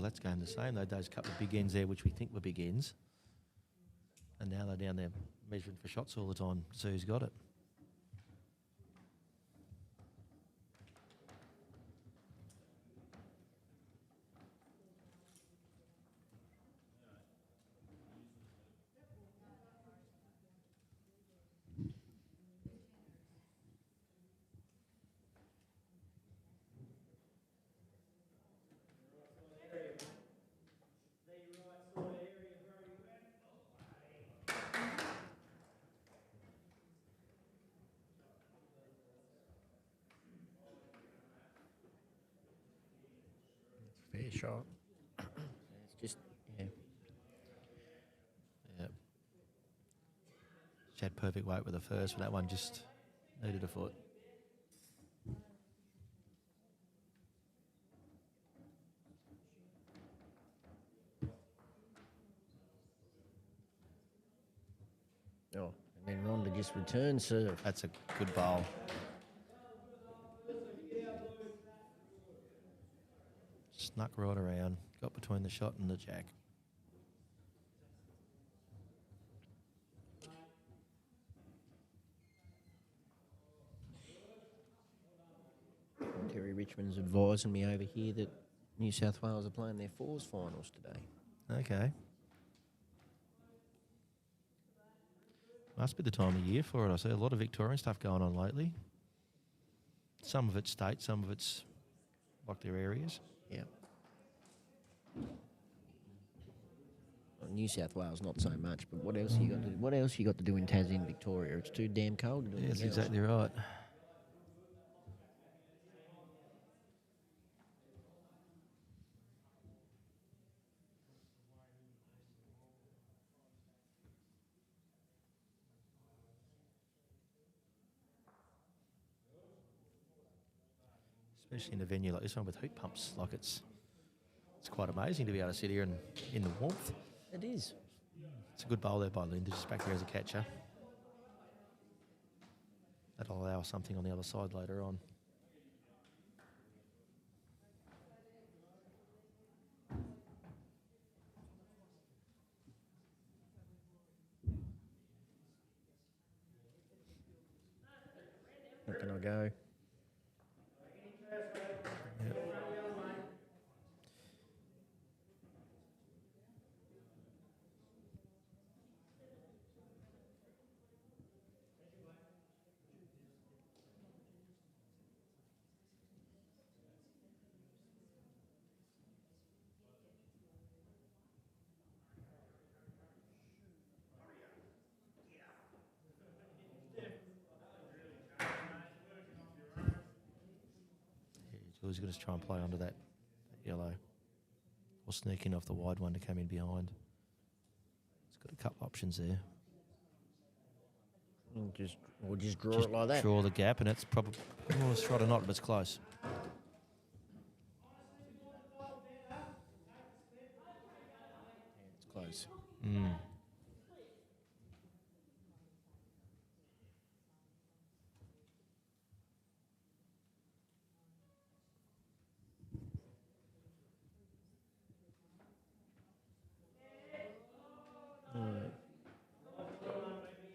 A: that's going the same. They had those couple of big ends there, which we think were big ends. And now they're down there measuring for shots all the time. Sue's got it.
B: Fair shot. It's just, yeah.
A: Yeah. She had perfect weight with the first, but that one just needed a foot.
B: Oh, and then Rhonda just returns serve.
A: That's a good bowl. Snuck right around, got between the shot and the jack.
B: Terry Richmond's advising me over here that New South Wales are playing their fours finals today.
A: Okay. Must be the time of year for it. I see a lot of Victorian stuff going on lately. Some of it's state, some of it's like their areas.
B: Yeah. Well, New South Wales not so much, but what else you got to do? What else you got to do in Tassie and Victoria? It's too damn cold to do
A: Yeah, that's
B: anything else.
A: exactly right. Especially in a venue like this one with heat pumps. Like it's quite amazing to be able to sit here and in the warmth.
B: It is.
A: It's a good bowl there by Linda, just back there as a catcher. That'll allow something on the other side later on.
B: Where can I go?
A: Julie's going to try and play under that yellow or sneak in off the wide one to come in behind. It's got a couple options there.
B: Just draw it like that.
A: Draw the gap, and it's probably a shot or not, but it's close.
B: It's close.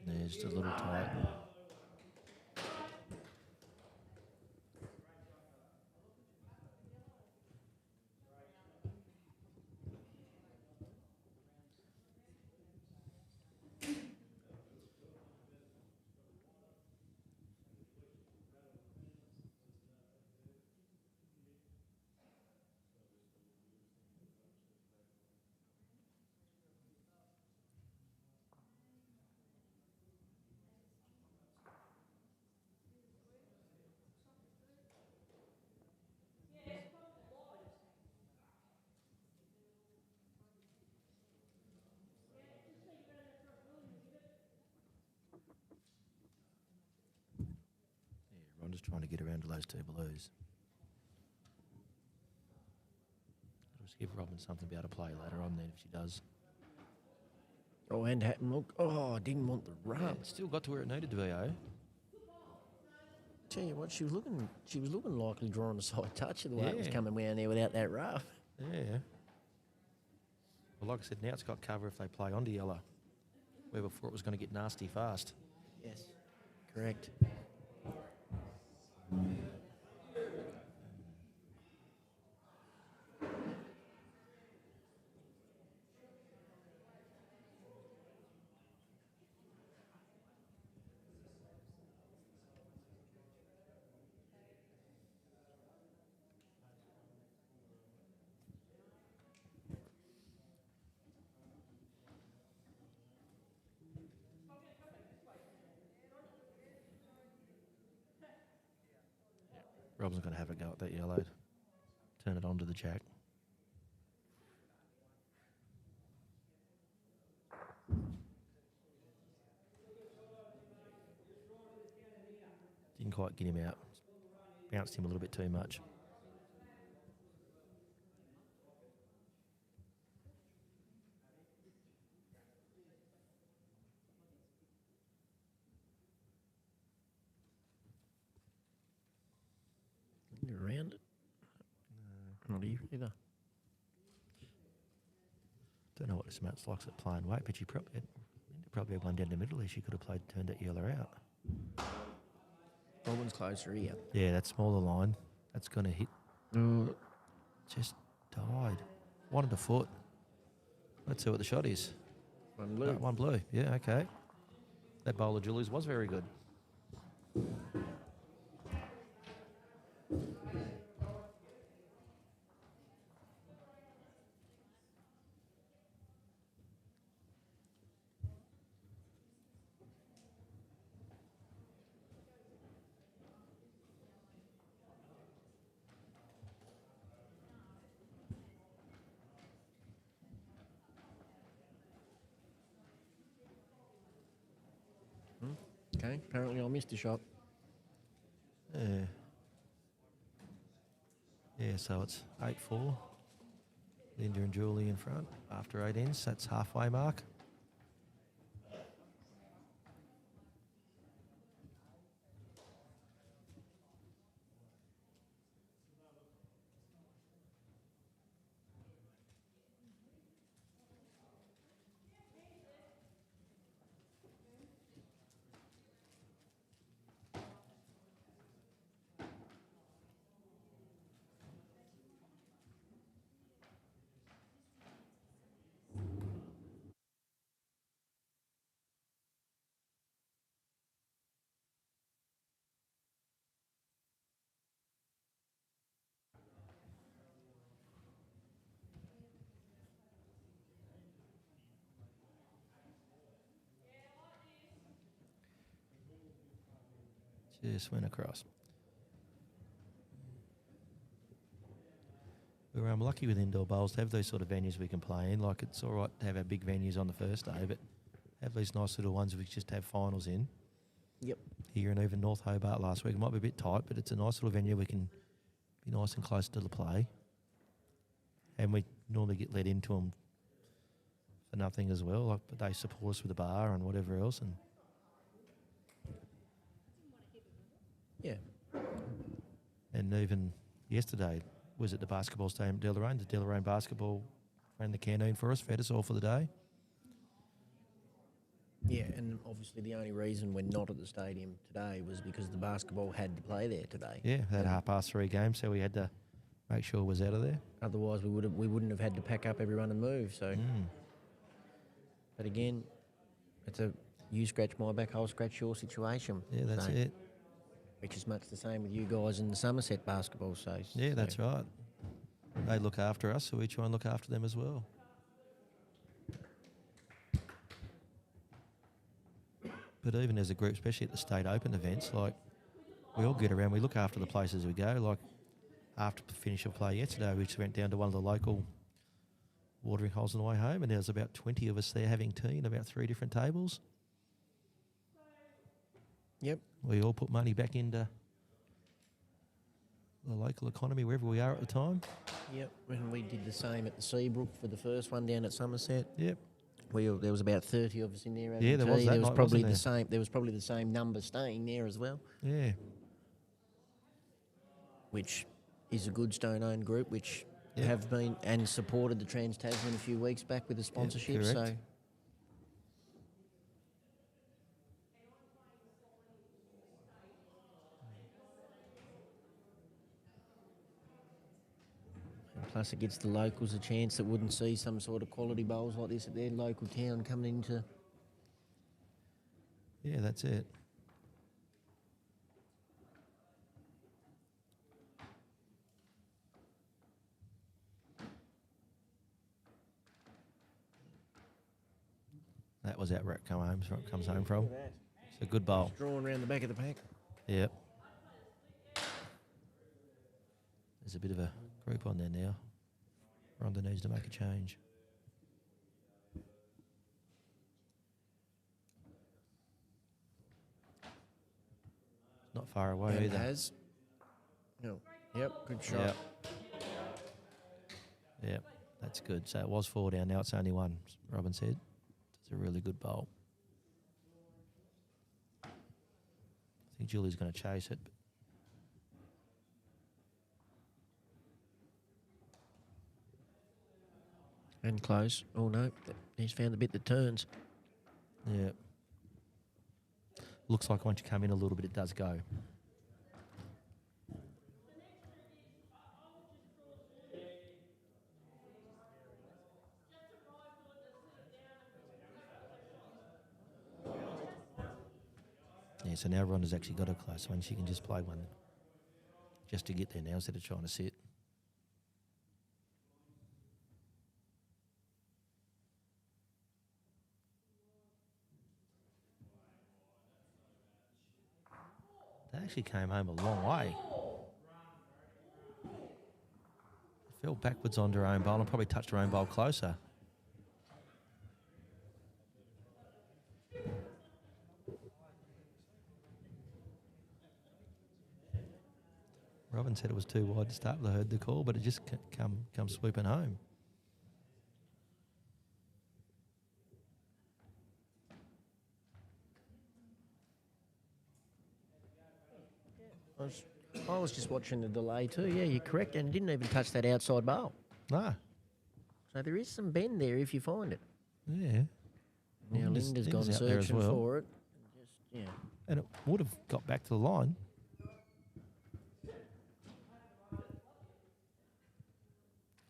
A: Yeah, just a little tight. I'm just trying to get around to those two blues. Just give Robin something to be able to play later on then if she does.
B: Oh, and Hatton, look. Oh, I didn't want the rub.
A: Yeah, still got to where it needed to be, eh?
B: Tell you what, she was looking likely drawing a side touch of the way it was
A: Yeah.
B: coming down there without that rough.
A: Yeah. But like I said, now it's got cover if they play onto yellow, where before it was going to get nasty fast.
B: Yes, correct.
A: Rob's going to have a go at that yellow. Turn it onto the jack. Didn't quite get him out. Bounced him a little bit too much.
B: You're around it. Not here either.
A: Don't know what this match likes at playing weight, but she probably had one down the middle there. She could have turned that yellow out.
B: Baldwin's closer here.
A: Yeah, that smaller line. That's going to hit. Just died. Wanted a foot. Let's see what the shot is.
B: One blue.
A: One blue. Yeah, okay. That bowler Julie's was very good.
B: Okay, apparently I missed a shot.
A: Yeah. Yeah, so it's 8-4. Linda and Julie in front after 8 ends. That's halfway mark. Just went across. We're lucky with indoor bowls to have those sort of venues we can play in. Like, it's all right to have our big venues on the first day, but have these nice little ones we just have finals in.
B: Yep.
A: Here and even North Hobart last week. It might be a bit tight, but it's a nice little venue we can be nice and close to the play. And we normally get let into them for nothing as well. Like, but they support us with the bar and whatever else. And
B: Yeah.
A: And even yesterday, was at the basketball stadium at Deloraine. The Deloraine basketball ran the canteen for us, fed us all for the day.
B: Yeah, and obviously the only reason we're not at the stadium today was because the basketball had to play there today.
A: Yeah, they had a 3:30 game, so we had to make sure it was out of there.
B: Otherwise, we wouldn't have had to pack up everyone and move. So, but again, it's a you scratch my back, I'll scratch your situation.
A: Yeah, that's
B: So,
A: it.
B: Which is much the same with you guys in the Somerset basketball.
A: Yeah, that's right. They look after us, so we try and look after them as well. But even as a group, especially at the state open events, like, we all get around, we look after the places we go. Like, after the finish of play yesterday, we just went down to one of the local watering holes on the way home, and there was about 20 of us there having tea in about 3 different tables.
B: Yep.
A: We all put money back into the local economy wherever we are at the time.
B: Yep. And we did the same at the Seabrook for the first one down at Somerset.
A: Yep.
B: There was about 30 of us in there.
A: Yeah, there was that
B: There was
A: night,
B: probably
A: wasn't
B: the same. There was probably the same number staying there as well,
A: Yeah.
B: which is a good stone-owned group. Which
A: Yep.
B: have been and supported the Trans Tasman a few weeks back with the sponsorship.
A: correct.
B: So and plus it gives the locals a chance that wouldn't see some sort of quality bowls like this at their local town coming into.
A: Yeah, that's it. That was out where it comes home from. It's a good bowl.
B: Drawn around the back of the pack.
A: Yep. There's a bit of a group on there now. Ronda needs to make a change. Not far away
B: And
A: either.
B: has. No. Yep, good shot.
A: Yep. Yep, that's good. So it was 4 down, now it's only 1, Robin said. It's a really good bowl. I think Julie's going to chase it.
B: And close. Oh no, he's found the bit that turns.
A: Yeah. Looks like once you come in a little bit, it does go. Yeah, so now Rhonda's actually got a close one. She can just play one just to get there now instead of trying to sit. They actually came home a long way. Fell backwards onto her own bowl and probably touched her own bowl closer. Robin said it was too wide to start with. I heard the call, but it just come swooping home.
B: I was just watching the delay too. Yeah, you're correct, and didn't even touch that outside bowl.
A: No.
B: So there is some bend there if you find it.
A: Yeah.
B: Now Linda's gone
A: out there as
B: searching
A: well.
B: for it. Yeah.
A: And it would have got back to the line.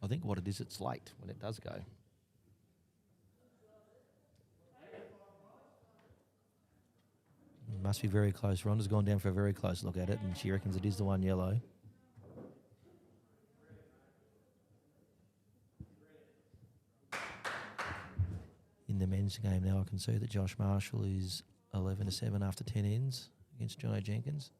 A: I think what it is, it's late when it does go. Must be very close. Rhonda's gone down for a very close look at it, and she reckons it is the one yellow. In the men's game now, I can see that Josh Marshall is 11-7 after 10 ends against Jono Jenkins.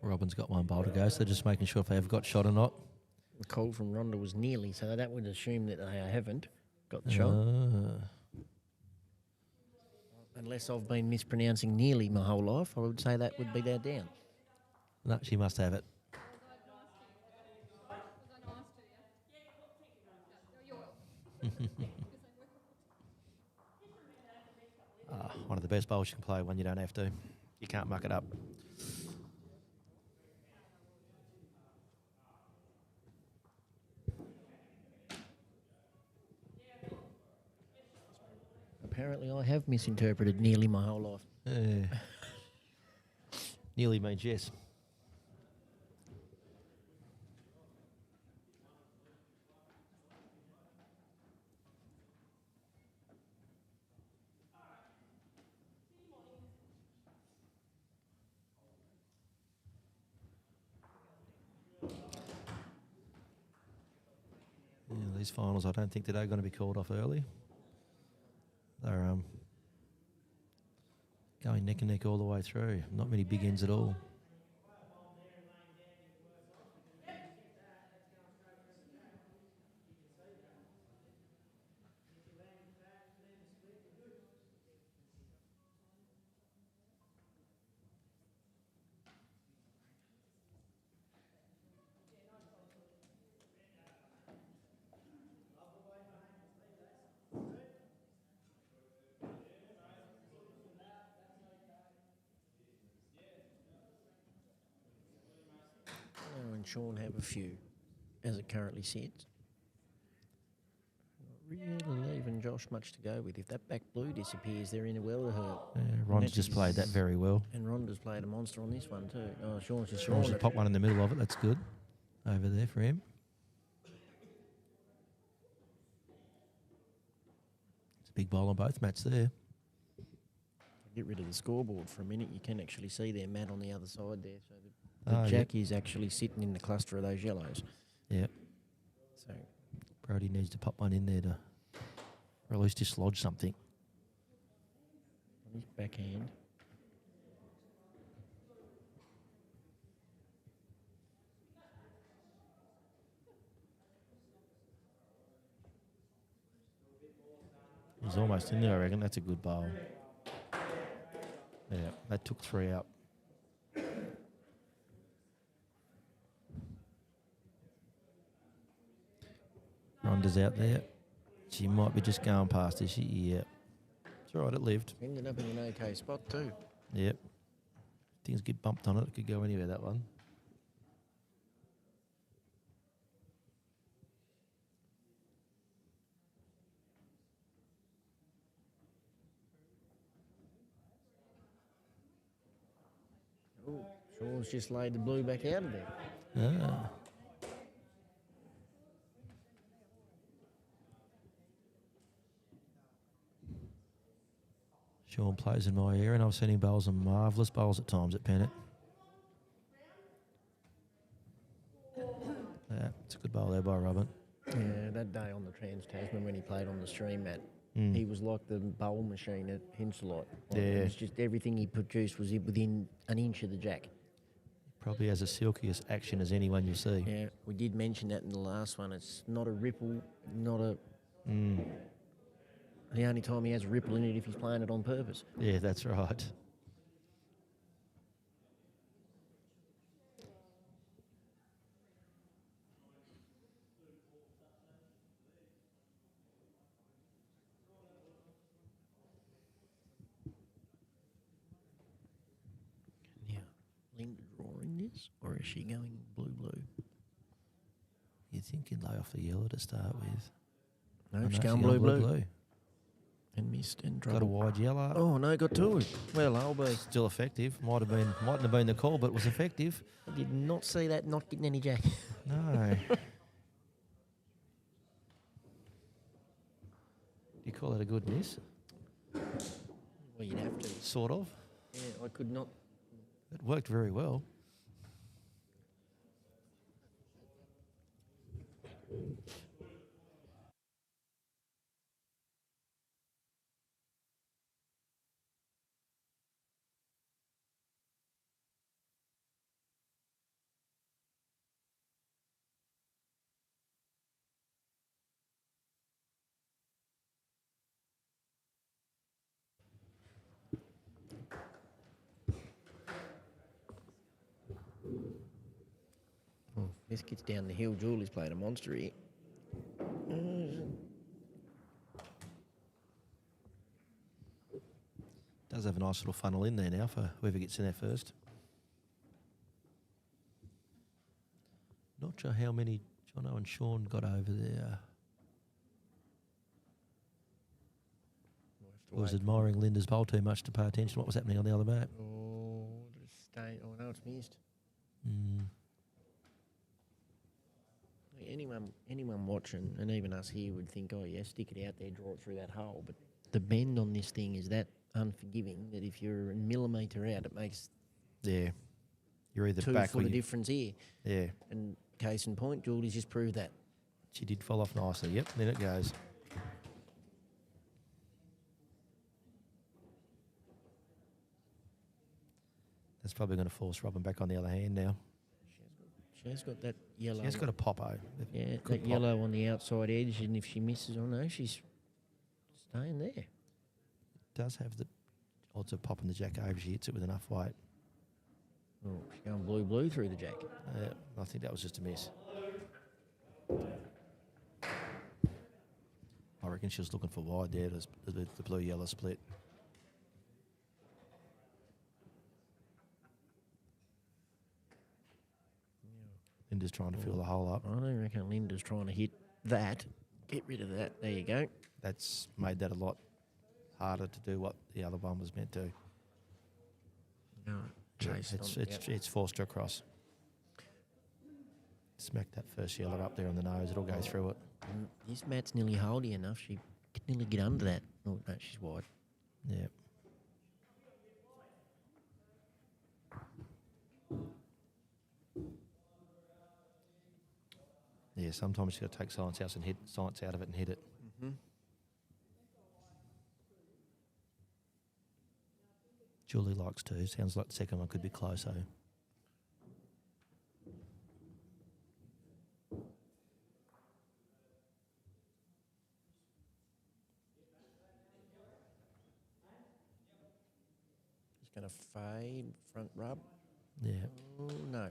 A: Robin's got one bowl to go, so they're just making sure if they have got shot or not.
B: The call from Ronda was nearly, so that would assume that they haven't got the shot. Unless I've been mispronouncing nearly my whole life, I would say that would be their down.
A: No, she must have it. One of the best bowls you can play when you don't have to. You can't muck it up.
B: Apparently I have misinterpreted nearly my whole life.
A: Nearly means yes. Yeah, these finals, I don't think that are going to be called off early. They're going neck and neck all the way through. Not many big ends at all.
B: Sean have a few as it currently sits. Not really leaving Josh much to go with. If that back blue disappears, they're in a well to hurt.
A: Ron's just played that very well.
B: And Rhonda's played a monster on this one too. Oh, Sean's just
A: Sean's
B: drawn
A: just
B: it.
A: popped one in the middle of it. That's good. Over there for him. It's a big bowl on both mats there.
B: Get rid of the scoreboard for a minute. You can actually see their mat on the other side there. So the
A: Oh,
B: jack is actually sitting in the cluster of those yellows.
A: Yep.
B: So
A: Brody needs to pop one in there to, or at least dislodge something.
B: on his backhand.
A: He's almost in there, I reckon. That's a good bowl. Yeah, that took 3 out. Ronda's out there. She might be just going past, is she? Yeah. It's all right, it lived.
B: Ended up in an okay spot too.
A: Yep. Things get bumped on it. It could go anywhere, that one.
B: Oh, Sean's just laid the blue back out of there.
A: Ah. Sean plays in my area, and I've seen him bowl some marvellous bowls at times at Pennant. Yeah, it's a good bowl there by Robin.
B: Yeah, that day on the Trans-Tasman when he played on the stream mat,
A: Mm.
B: he was like the bowl machine at Henselot. Like,
A: Yeah.
B: It was just everything he produced was within an inch of the jack.
A: Probably has the silkiest action as anyone you see.
B: Yeah, we did mention that in the last one. It's not a ripple, not a...
A: Mm.
B: The only time he has a ripple in it if he's playing it on purpose.
A: Yeah, that's right.
B: Yeah. Linda drawing this, or is she going blue-blue?
A: You'd think you'd lay off the yellow to start with.
B: No,
A: Oh,
B: she's
A: no,
B: going
A: she's
B: blue-blue. And missed and
A: Got a
B: trouble.
A: wide yellow.
B: Oh, no, got two. Well, I'll be.
A: Still effective. Mightn't have been the call, but it was effective.
B: I did not see that not getting any jack.
A: No. Do you call that a good miss?
B: Well, you'd have to.
A: Sort of.
B: Yeah, I could not.
A: It worked very well.
B: This gets down the hill. Julie's playing a monster here.
A: Does have a nice little funnel in there now for whoever gets in there first. Not sure how many Jono and Sean got over there. I was admiring Linda's bowl too much to pay attention to what was happening on the other mat.
B: Oh, just stay. Oh, no, it's missed.
A: Mm.
B: Anyone watching, and even us here, would think, oh, yeah, stick it out there, draw it through that hole. But the bend on this thing is that unforgiving that if you're a millimetre out, it makes
A: Yeah. You're either
B: two
A: back
B: foot
A: or
B: of
A: you,
B: difference here.
A: yeah.
B: And case in point, Julie's just proved that.
A: She did fall off nicely. Yep, then it goes. That's probably going to force Robin back on the other hand now.
B: She has got that yellow.
A: She has got a popo.
B: Yeah,
A: Good
B: that
A: pop.
B: yellow on the outside edge, and if she misses, oh no, she's staying there.
A: Does have the odds of popping the jack over. She hits it with enough weight.
B: Oh, she's going blue through the jack.
A: I think that was just a miss. I reckon she was looking for wide there, the blue-yellow split. Linda's trying to fill the hole up.
B: I don't reckon Linda's trying to hit that. Get rid of that. There you go.
A: That's made that a lot harder to do what the other one was meant to.
B: No, chase
A: It's forced her across. Smack that first yellow up there on the nose. It'll go through it.
B: This mat's nearly holdy enough. She could nearly get under that. Oh, no, she's wide.
A: Yeah. Yeah, sometimes you got to take science out of it and hit it.
B: Mm-hmm.
A: Julie likes to. Sounds like the second one could be closer.
B: He's going to fade, front rub.
A: Yeah.
B: Oh, no.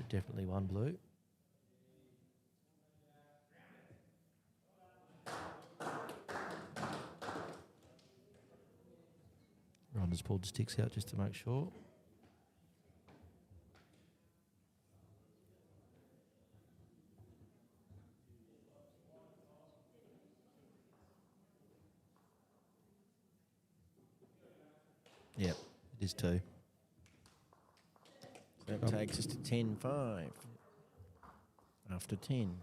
A: So definitely one blue. Ronda's pulled the sticks out just to make sure. Yep, it is two.
B: That takes us to 10-5. After 10.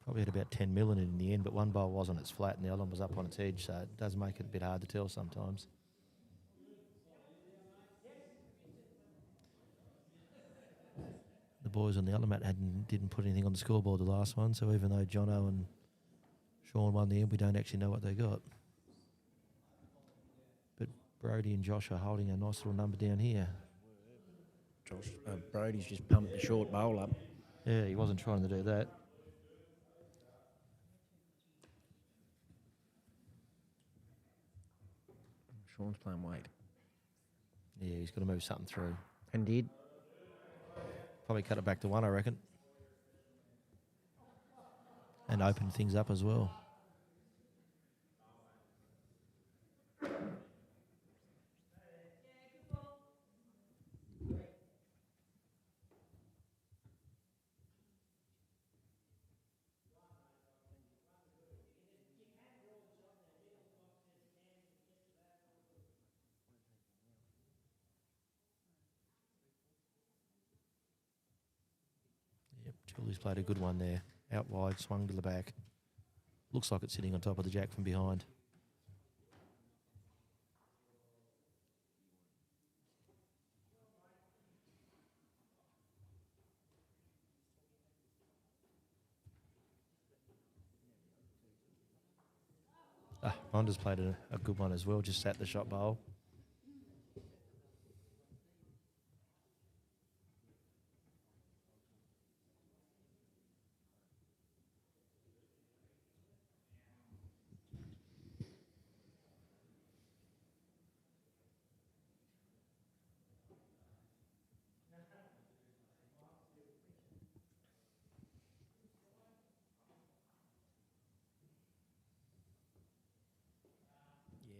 A: Probably had about 10 mil in it in the end, but one bowl was on its flat and the other one was up on its edge, so it does make it a bit hard to tell sometimes. The boys on the other mat didn't put anything on the scoreboard the last one, so even though Jono and Sean won the end, we don't actually know what they got. But Brody and Josh are holding a nice little number down here.
B: Brody's just pumped the short bowl up.
A: Yeah, he wasn't trying to do that.
B: Sean's playing weight.
A: Yeah, he's got to move something through.
B: And did.
A: Probably cut it back to one, I reckon. And open things up as well. Yep, Julie's played a good one there. Out wide, swung to the back. Looks like it's sitting on top of the jack from behind. Ronda's played a good one as well, just sat the shot bowl.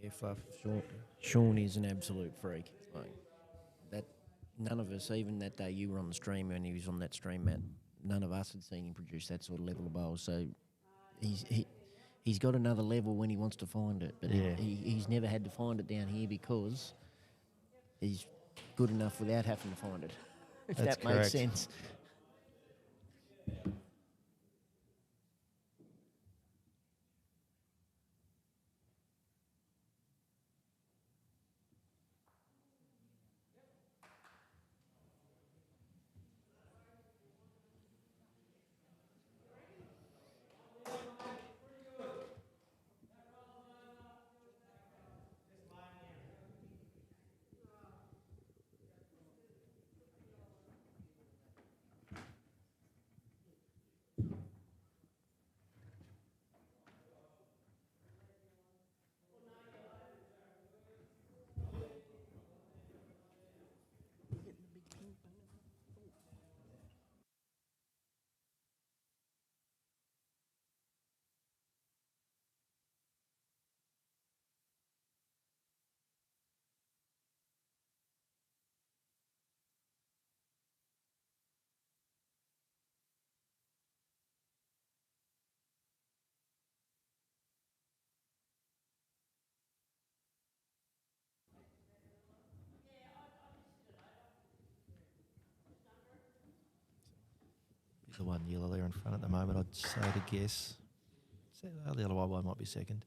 B: Yeah, Fluff. Sean is an absolute freak. Like that. None of us, even that day you were on the stream when he was on that stream, Matt, none of us had seen him produce that sort of level of bowl. So he's got another level when he wants to find it, but
A: Yeah.
B: he's never had to find it down here because he's good enough without having to find it. If
A: That's
B: that makes
A: correct.
B: sense.
A: The one yellow there in front at the moment, I'd say to guess. So, the other one might be second.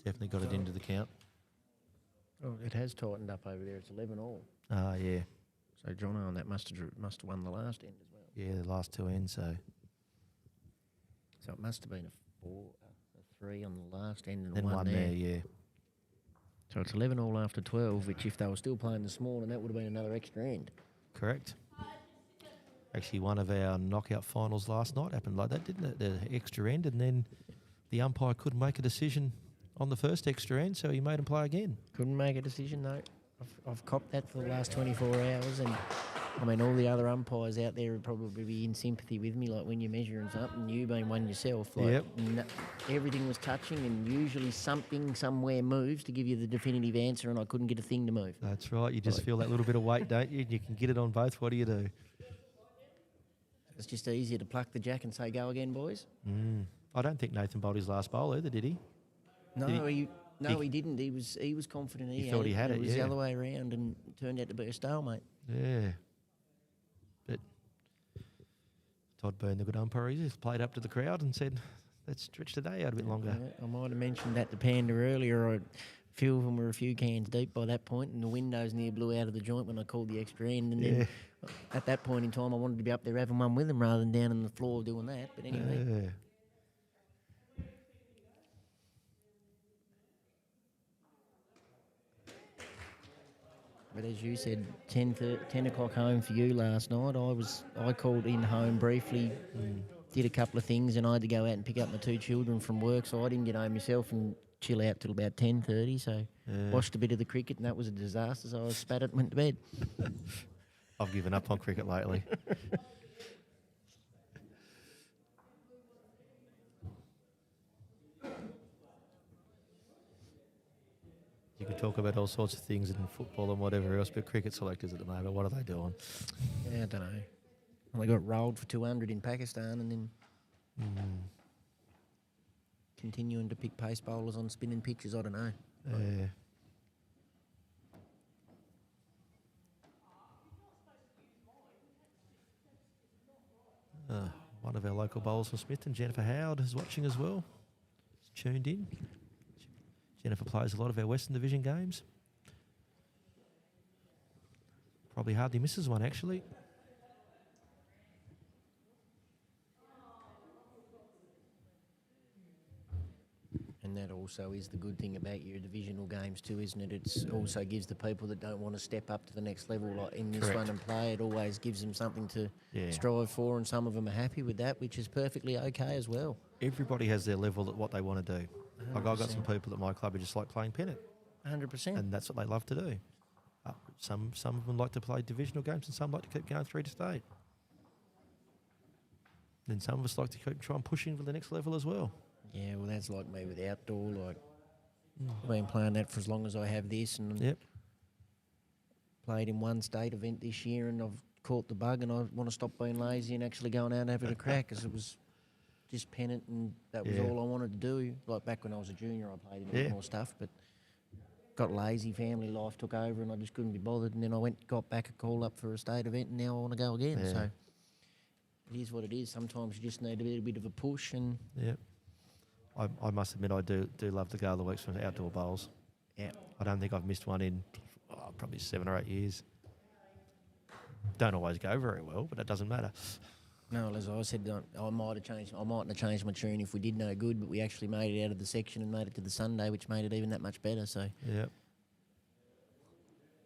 A: Definitely got it into the count.
B: Oh, it has tightened up over there. It's 11 all.
A: Ah, yeah.
B: So Jono on that must have won the last end as well.
A: Yeah, the last two ends, so.
B: So it must have been a 3 on the last end and
A: Then
B: one there.
A: yeah.
B: So it's 11 all after 12, which if they were still playing this morning, that would have been another extra end.
A: Correct. Actually, one of our knockout finals last night happened like that, didn't it? The extra end, and then the umpire couldn't make a decision on the first extra end, so he made him play again.
B: Couldn't make a decision, though. I've copped that for the last 24 hours, and I mean, all the other umpires out there would probably be in sympathy with me, like when you're measuring something, you being one yourself, like everything was touching, and usually something somewhere moves to give you the definitive answer, and I couldn't get a thing to move.
A: That's right. You just feel that little bit of weight, don't you? You can get it on both. What do you do?
B: It's just easier to pluck the jack and say, go again, boys.
A: I don't think Nathan bowled his last bowl either, did he?
B: No,
A: Did
B: he didn't. He was confident
A: He thought he had it,
B: It was the
A: yeah.
B: other way around, and it turned out to be a stalemate.
A: Yeah. But Todd Byrne, the good umpire, he just played up to the crowd and said, let's stretch the day out a bit longer.
B: Yeah, I might have mentioned that to Panda earlier. A few of them were a few cans deep by that point, and the windows near blew out of the joint when I called the extra end. And then at that point in time, I wanted to be up there having one with them rather than down on the floor doing that. But anyway.
A: Yeah.
B: But as you said, 10 o'clock home for you last night. I called in home briefly, did a couple of things, and I had to go out and pick up my two children from work, so I didn't get home myself and chill out till about 10:30. So watched a bit of the cricket, and that was a disaster. So I spat it and went to bed.
A: I've given up on cricket lately. You can talk about all sorts of things in football and whatever else, but cricket selectors at the moment, what are they doing?
B: Yeah, I don't know. Well, they got rolled for 200 in Pakistan, and then continuing to pick pace bowlers on spinning pitches. I don't know.
A: Yeah. One of our local bowlers from Smithton, Jennifer Howard, is watching as well. She's tuned in. Jennifer plays a lot of our Western Division games. Probably hardly misses one, actually.
B: And that also is the good thing about your divisional games too, isn't it? It also gives the people that don't want to step up to the next level, like in this one and play, it always gives them something to strive for, and some of them are happy with that, which is perfectly okay as well.
A: Everybody has their level at what they want to do. Like I've got some people at my club who just like playing pennant.
B: 100%.
A: And that's what they love to do. Some of them like to play divisional games, and some like to keep going through to state. Then some of us like to keep try and pushing for the next level as well.
B: Yeah, well, that's like me with outdoor. Like, I've been playing that for as long as I have this, and played in one state event this year, and I've caught the bug, and I want to stop being lazy and actually going out and having a crack, because it was just pennant, and that was all I wanted to do. Like back when I was a junior, I played a bit more stuff, but got lazy, family life took over, and I just couldn't be bothered. And then I got back a call up for a state event, and now I want to go again. So it is what it is. Sometimes you just need a bit of a push, and
A: I must admit I do love the Gala Weeks for outdoor bowls.
B: Yeah.
A: I don't think I've missed one in probably 7 or 8 years. Don't always go very well, but it doesn't matter.
B: No, as I said, I mightn't have changed my tune if we did no good, but we actually made it out of the section and made it to the Sunday, which made it even that much better. So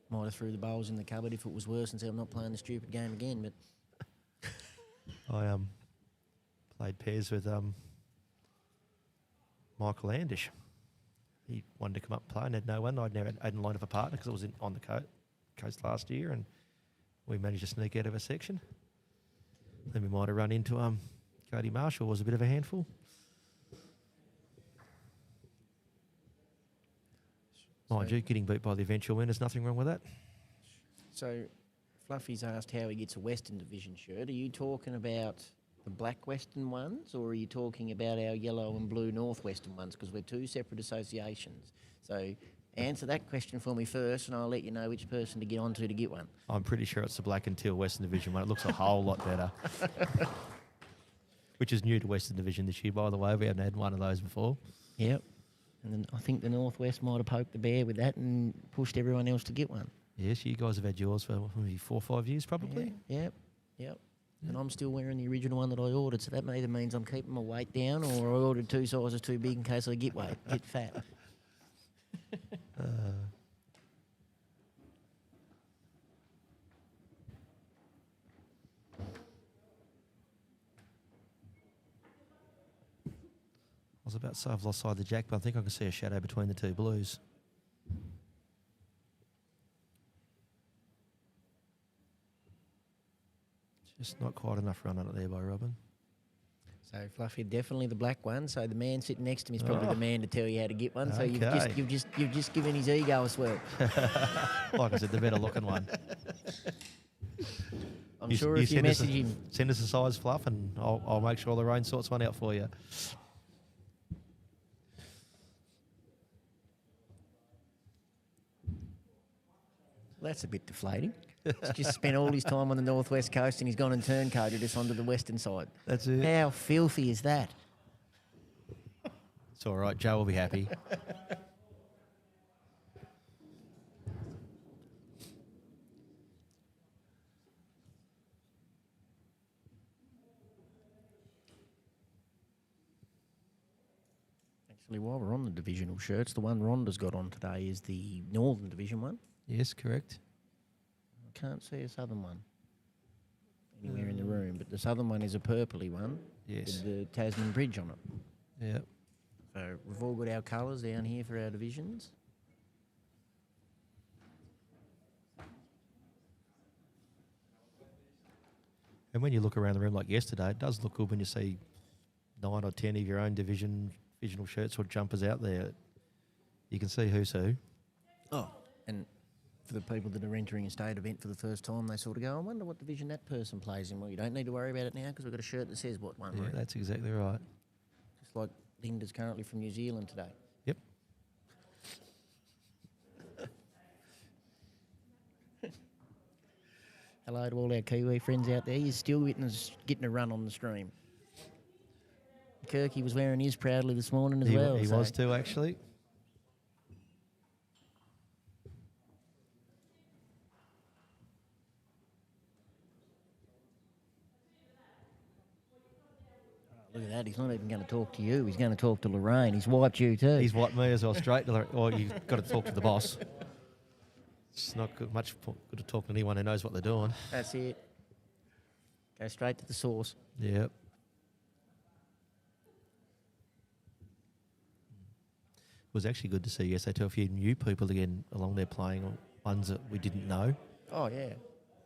B: might have threw the bowls in the cupboard if it was worse and said I'm not playing the stupid game again. But
A: I played pairs with Michael Andish. He wanted to come up and play and had no one. I hadn't lined up a partner because I was on the coast last year, and we managed to sneak out of a section. Then we might have run into Cody Marshall, was a bit of a handful. Mind you, getting beat by the eventual winners, nothing wrong with that.
B: So Fluffy's asked how he gets a Western Division shirt. Are you talking about The black western ones, or are you talking about our yellow and blue northwestern ones? Because we're two separate associations. So answer that question for me first, and I'll let you know which person to get onto to get one.
A: I'm pretty sure it's the black and teal Western Division one. It looks a whole lot better. Which is new to Western Division this year, by the way. We haven't had one of those before.
B: Yep. And then I think the Northwest might have poked the bear with that and pushed everyone else to get one.
A: Yes, you guys have had yours for maybe 4 or 5 years, probably.
B: Yep. And I'm still wearing the original one that I ordered, so that either means I'm keeping my weight down, or I ordered 2 sizes too big in case I get fat.
A: I was about to say I've lost sight of the jack, but I think I can see a shadow between the 2 blues. Just not quite enough run on it there by Robin.
B: So Fluffy, definitely the black one. So the man sitting next to me is probably the man to tell you how to get one. So
A: Okay.
B: you've just given his ego a swell.
A: Like I said, the better looking one.
B: I'm sure if you message him,
A: Send us a size Fluff and I'll make sure Lorraine sorts one out for you.
B: that's a bit deflating. He's just spent all his time on the northwest coast and he's gone and turncoated us onto the western side.
A: That's it.
B: How filthy is that?
A: It's all right. Joe will be happy.
B: Actually, while we're on the divisional shirts, the one Rhonda's got on today is the Northern Division one.
A: Yes, correct.
B: I can't see a southern one anywhere in the room, but the southern one is a purpley one
A: Yes.
B: with the Tasman Bridge on it.
A: Yeah.
B: So we've all got our colours down here for our divisions.
A: And when you look around the room like yesterday, it does look good when you see 9 or 10 of your own divisional shirts or jumpers out there. You can see who's who.
B: Oh, and for the people that are entering a state event for the first time, they sort of go, I wonder what division that person plays in. Well, you don't need to worry about it now because we've got a shirt that says what one.
A: Yeah,
B: Right?
A: that's exactly right.
B: Just like Linda's currently from New Zealand today.
A: Yep.
B: Hello to all our Kiwi friends out there. You're still getting a run on the stream. Kirky was wearing his proudly this morning as well.
A: He
B: so
A: was too, actually.
B: Look at that. He's not even going to talk to you. He's going to talk to Lorraine. He's wiped you too.
A: He's wiped me as well straight. Or you've got to talk to the boss. It's not good, much good to talk to anyone who knows what they're doing.
B: That's it. Go straight to the source.
A: Yep. It was actually good to see yesterday too a few new people again along there playing, or ones that we didn't know.
B: Oh, yeah.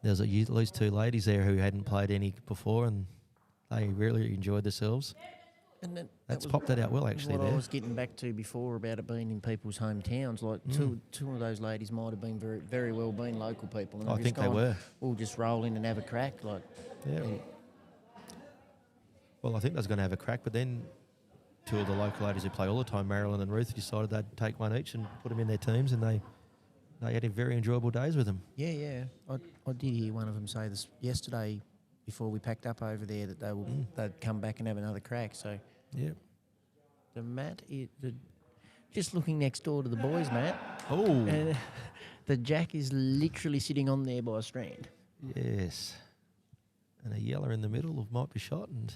A: There's at least 2 ladies there who hadn't played any before, and they really enjoyed themselves.
B: And
A: That's popped that out well, actually,
B: what I
A: there.
B: was getting back to before about it being in people's hometowns. Like two of those ladies might have been very, very well been local people. And
A: I
B: they've
A: think
B: just
A: they
B: gone,
A: were.
B: We'll just roll in and have a crack. Like,
A: Yeah.
B: and
A: Well, I think they was going to have a crack, but then 2 of the local ladies who play all the time, Marilyn and Ruth, decided they'd take one each and put them in their teams, and they had very enjoyable days with them.
B: yeah. I did hear one of them say this yesterday before we packed up over there that they'd come back and have another crack. So
A: Yeah.
B: the Matt, just looking next door to the boys, Matt.
A: Oh,
B: The jack is literally sitting on there by a strand.
A: yes. And a yeller in the middle might be shot, and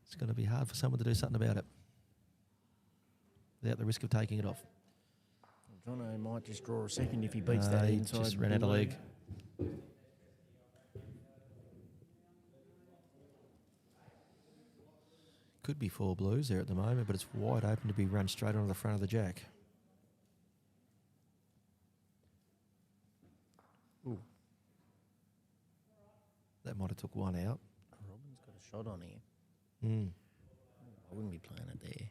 A: it's going to be hard for someone to do something about it without the risk of taking it off.
B: Jono might just draw a second if he beats that
A: He
B: inside.
A: just ran out of
B: blue.
A: leg. Could be 4 blues there at the moment, but it's wide open to be run straight onto the front of the jack.
B: Ooh.
A: That might have took one out.
B: Robin's got a shot on here.
A: Mm.
B: I wouldn't be playing it there.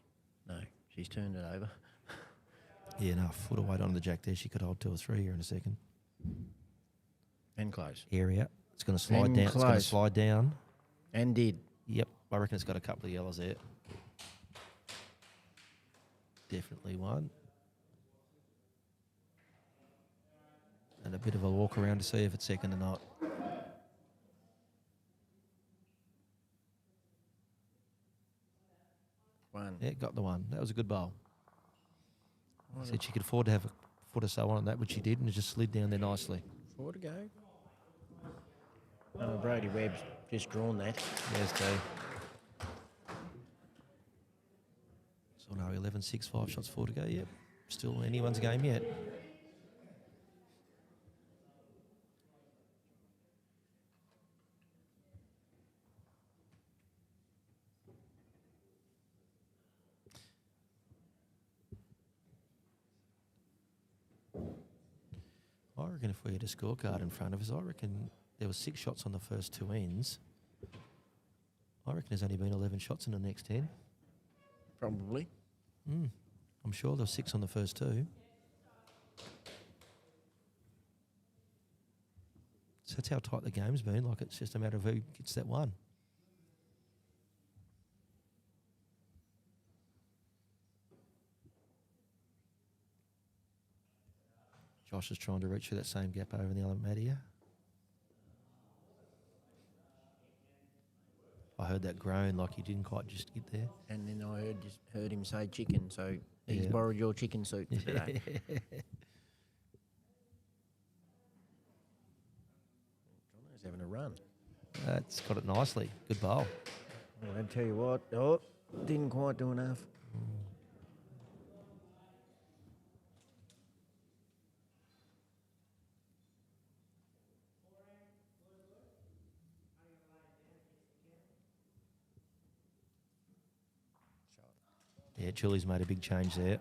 B: No, she's turned it over.
A: Yeah, no, a foot of weight on the jack there. She could hold 2 or 3 here in a second.
B: And close.
A: Area. It's going to slide
B: And
A: down. It's going to
B: close.
A: slide down.
B: And did.
A: Yep, I reckon it's got a couple of yellows there. Definitely one. And a bit of a walk around to see if it's second or not.
B: One.
A: Yeah, got the one. That was a good bowl.
B: What
A: Said she could afford to have a foot or so on that, which she did, and it just slid down there nicely.
B: 4 to go. Oh, Brody Webb's just drawn that.
A: Yes, too. So no, 11-6, 5 shots, 4 to go. Yep. Still anyone's game yet. I reckon if we had a scorecard in front of us, I reckon there was 6 shots on the first 2 ends. I reckon there's only been 11 shots in the next 10.
B: Probably.
A: I'm sure there was 6 on the first 2. So that's how tight the game's been. Like, it's just a matter of who gets that one. Josh is trying to reach for that same gap over in the other mat here. I heard that groan like he didn't quite just get there.
B: And then I heard him say chicken, so he's
A: Yeah.
B: borrowed your chicken suit for today. Jono's having a run.
A: That's got it nicely. Good bowl.
B: Well, I tell you what, didn't quite do enough.
A: Yeah, Julie's made a big change there.
B: Yep.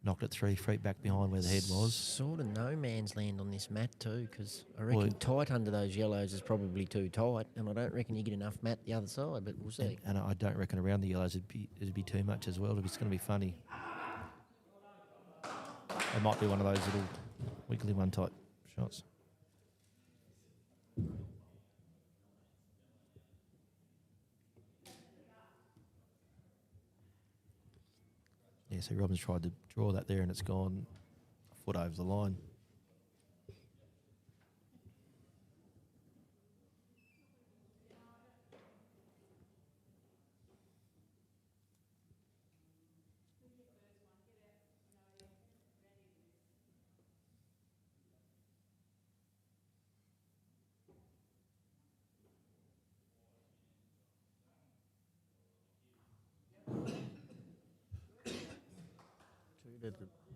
A: Knocked it 3 feet back behind where the head was.
B: Sort of no man's land on this mat too, because I reckon
A: Well,
B: tight under those yellows is probably too tight, and I don't reckon you get enough mat the other side, but we'll see.
A: And I don't reckon around the yellows it'd be too much as well. It's going to be funny. It might be one of those little wiggly one type shots. Yeah, so Robin's tried to draw that there and it's gone a foot over the line.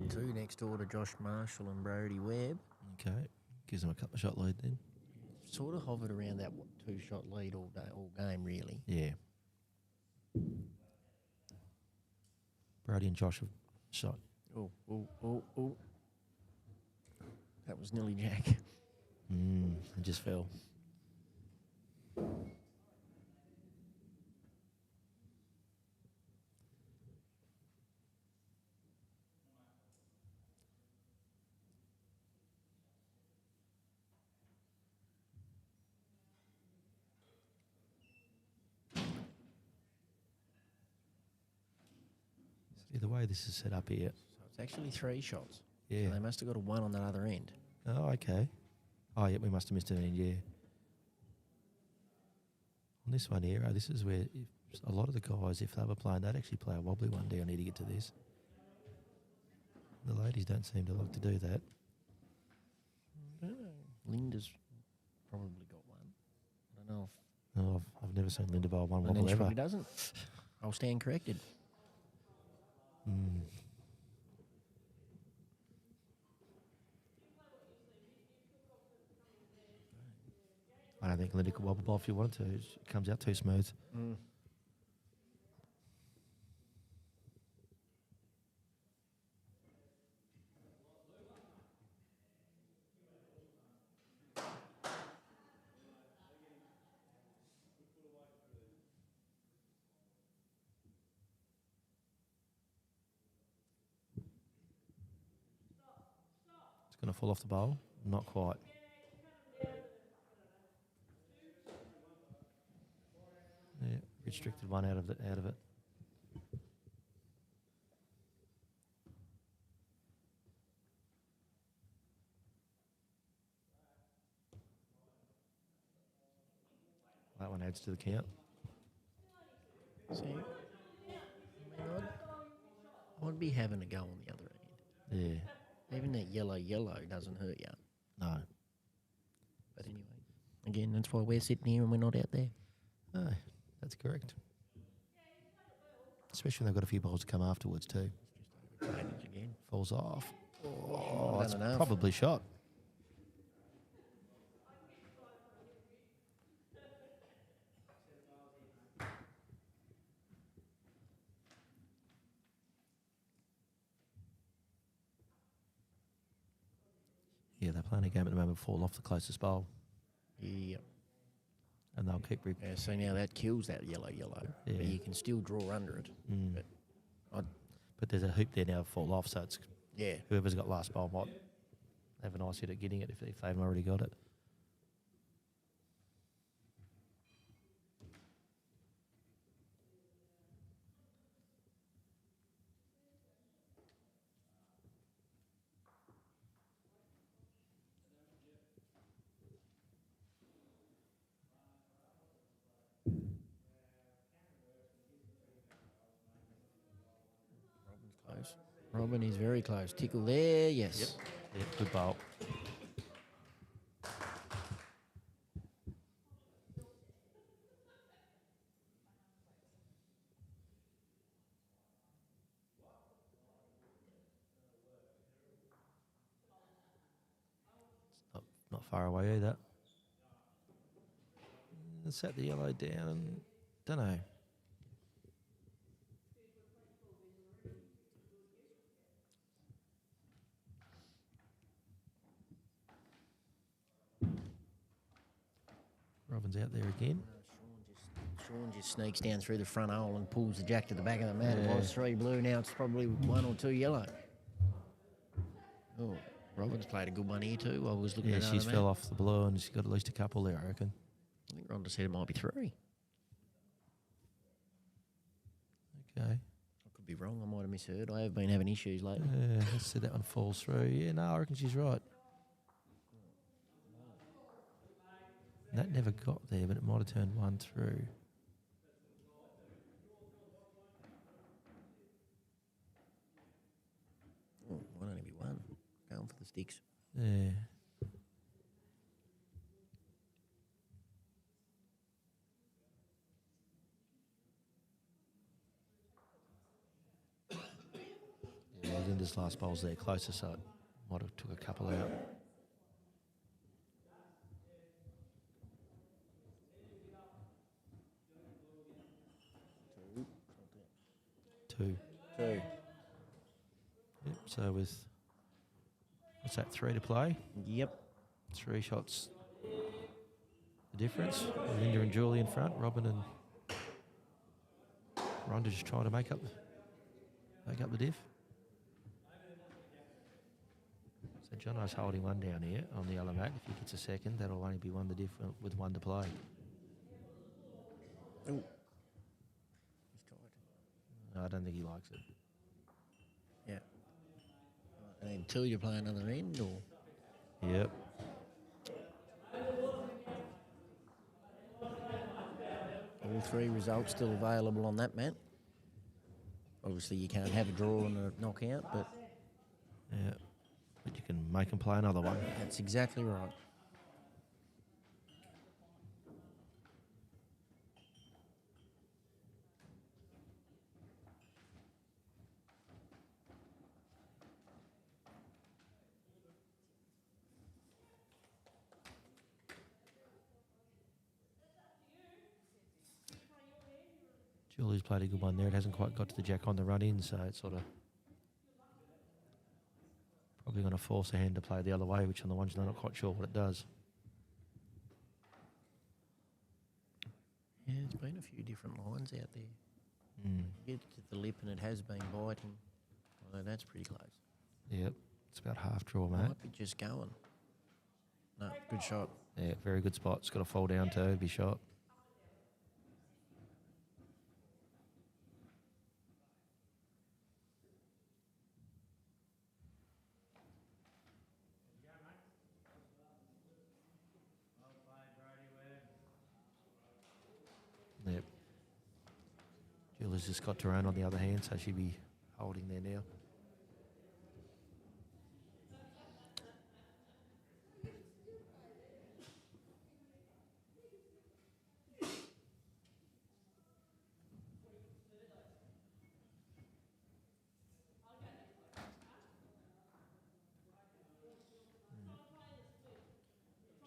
B: Two next door to Josh Marshall and Brody Webb.
A: Okay, gives them a couple of shot lead then.
B: Sort of hovered around that 2-shot lead all game, really.
A: Yeah. Brody and Josh have shot.
B: Oh. That was nearly Jack.
A: It just fell. See the way this is set up here.
B: So it's actually 3 shots.
A: Yeah.
B: So they must have got a 1 on that other end.
A: Oh, okay. Oh, yeah, we must have missed an end, yeah. On this one here, this is where a lot of the guys, if they were playing, they'd actually play a wobbly one down here to get to this. The ladies don't seem to like to do that.
B: I don't know. Linda's probably got one. I don't know
A: No, I've never seen Linda bowl one
B: if... And
A: wobble
B: then she
A: ever.
B: probably doesn't. I'll stand corrected.
A: I don't think Linda could wobble bowl if you wanted to. It comes out too smooth. It's going to fall off the bowl? Not quite. Restricted one out of it. That one adds to the count.
B: See, I'd be having a go on the other end.
A: Yeah.
B: Even that yellow doesn't hurt you.
A: No.
B: But anyway, again, that's why we're sitting here and we're not out there.
A: No, that's correct. Especially when they've got a few balls to come afterwards too.
B: Drainage again.
A: Falls off.
B: Oh,
A: That's
B: done enough.
A: probably shot. Yeah, they're playing a game at the moment, fall off the closest bowl,
B: Yep.
A: and they'll keep.
B: Yeah, so now that kills that yellow.
A: Yeah.
B: But you can still draw under it.
A: Mm.
B: But
A: But there's a hoop there now, fall off, so it's
B: yeah.
A: whoever's got last bowl might have a nice hit at getting it if they haven't already got it.
B: Close. Robin is very close. Tickle there, yes.
A: Yeah, good bowl. It's not far away either. Set the yellow down and don't know. Robin's out there again.
B: Sean just sneaks down through the front hole and pulls the jack to the back of the mat. It
A: Yeah.
B: was 3 blue, now it's probably 1 or 2 yellow. Oh, Robin's played a good one here too. I was looking
A: Yeah,
B: at
A: she's
B: another
A: fell
B: mat.
A: off the blue and she's got at least a couple there, I reckon.
B: I think Rhonda said it might be 3.
A: Okay.
B: I could be wrong. I might have misheard. I have been having issues lately.
A: Yeah, let's see that one falls through. Yeah, no, I reckon she's right. That never got there, but it might have turned one through.
B: Oh, might only be 1. Going for the sticks.
A: Yeah. Yeah, Linda's last bowl's there closer, so it might have took a couple out. Two.
B: 2.
A: Yep, so with, what's that, 3 to play?
B: Yep.
A: 3 shots. The difference. Linda and Julie in front. Robin and Rhonda just trying to make up the diff. So Jono's holding one down here on the yellow mat. If he gets a second, that'll only be one the diff with 1 to play.
B: Ooh. He's tired.
A: No, I don't think he likes it.
B: Yeah. And until you play another end, or
A: Yep.
B: all 3 results still available on that mat. Obviously, you can't have a draw and a knockout, but
A: Yeah. But you can make them play another one.
B: that's exactly right.
A: Julie's played a good one there. It hasn't quite got to the jack on the run in, so it's sort of probably going to force her hand to play the other way, which on the ones they're not quite sure what it does.
B: Yeah, it's been a few different lines out there.
A: Mm.
B: Get to the lip and it has been biting. Although that's pretty close.
A: Yep, it's about half draw, mate.
B: Might be just going. No, good shot.
A: Yeah, very good spot. It's got to fall down too, be shot. Shauna's just got Tyrone on the other hand, so she'll be holding there now.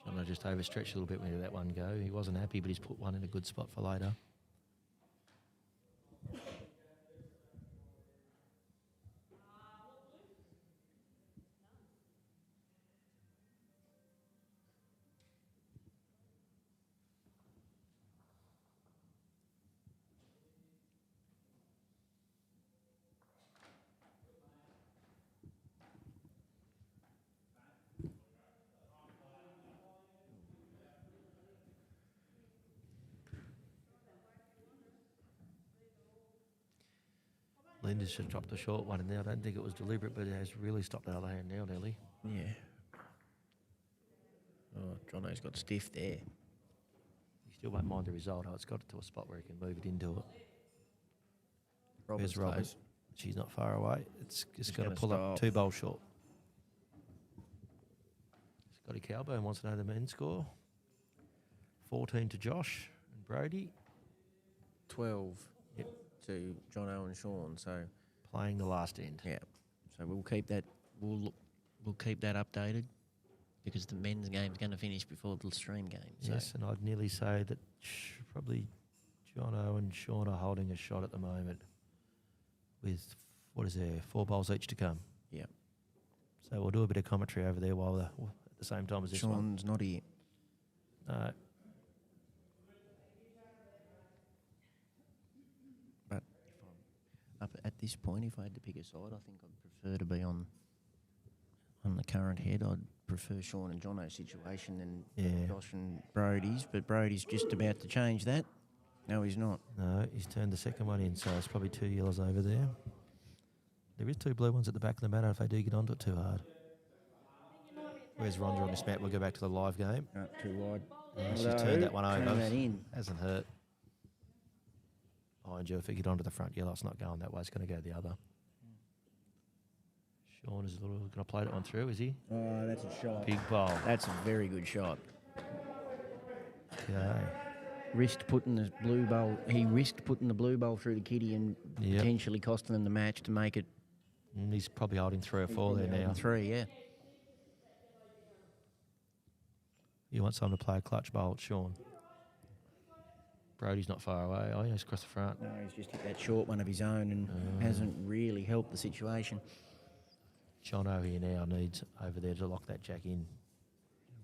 A: Shauna just overstretched a little bit when he let that one go. He wasn't happy, but he's put one in a good spot for later. Linda's just dropped the short one, and now I don't think it was deliberate, but it has really stopped the other hand now, Nelly.
B: Yeah. Oh, Jono's got stiff there.
A: He still won't mind the result. Oh, it's got it to a spot where he can move it into it.
B: Robert's
A: There's Robert.
B: close.
A: She's not far away. It's just got to
B: gonna
A: pull up
B: stop.
A: 2 bowls short. Scotty Calburn wants to know the men's score. 14 to Josh and Brody.
B: 12
A: Yep.
B: to Jono and Sean. So
A: Playing the last end.
B: yeah. So we'll keep that. We'll keep that updated because the men's game's going to finish before the stream game. So
A: Yes, and I'd nearly say that probably Jono and Sean are holding a shot at the moment with, 4 bowls each to come.
B: yeah.
A: So we'll do a bit of commentary over there while at the same time as this one.
B: Sean's not here.
A: No.
B: But if I'm up at this point, if I had to pick a side, I think I'd prefer to be on the current head. I'd prefer Sean and Jono's situation than
A: Yeah.
B: Josh and Brody's. But Brody's just about to change that. No, he's not.
A: No, he's turned the second one in, so it's probably 2 yellows over there. There is 2 blue ones at the back of the matter if they do get onto it too hard. Where's Rhonda on this mat? We'll go back to the live game.
B: Too wide.
A: She's
B: Although,
A: turned that one
B: turn
A: over.
B: that in.
A: Hasn't hurt. Behind you, if it get onto the front yellow, it's not going that way. It's going to go the other. Sean is going to play that one through, is he?
B: Oh, that's a shot.
A: Big bowl.
B: That's a very good shot.
A: Okay.
B: Risked putting the blue bowl. He risked putting the blue bowl through the kitty and
A: Yep.
B: potentially costing them the match to make it
A: And he's probably holding 3 or 4 there now.
B: 3. Yeah.
A: You want someone to play a clutch bowl, Sean. Brody's not far away. Oh, he's across the front.
B: No, he's just hit that short one of his own and hasn't really helped the situation.
A: Jono here now needs over there to lock that jack in.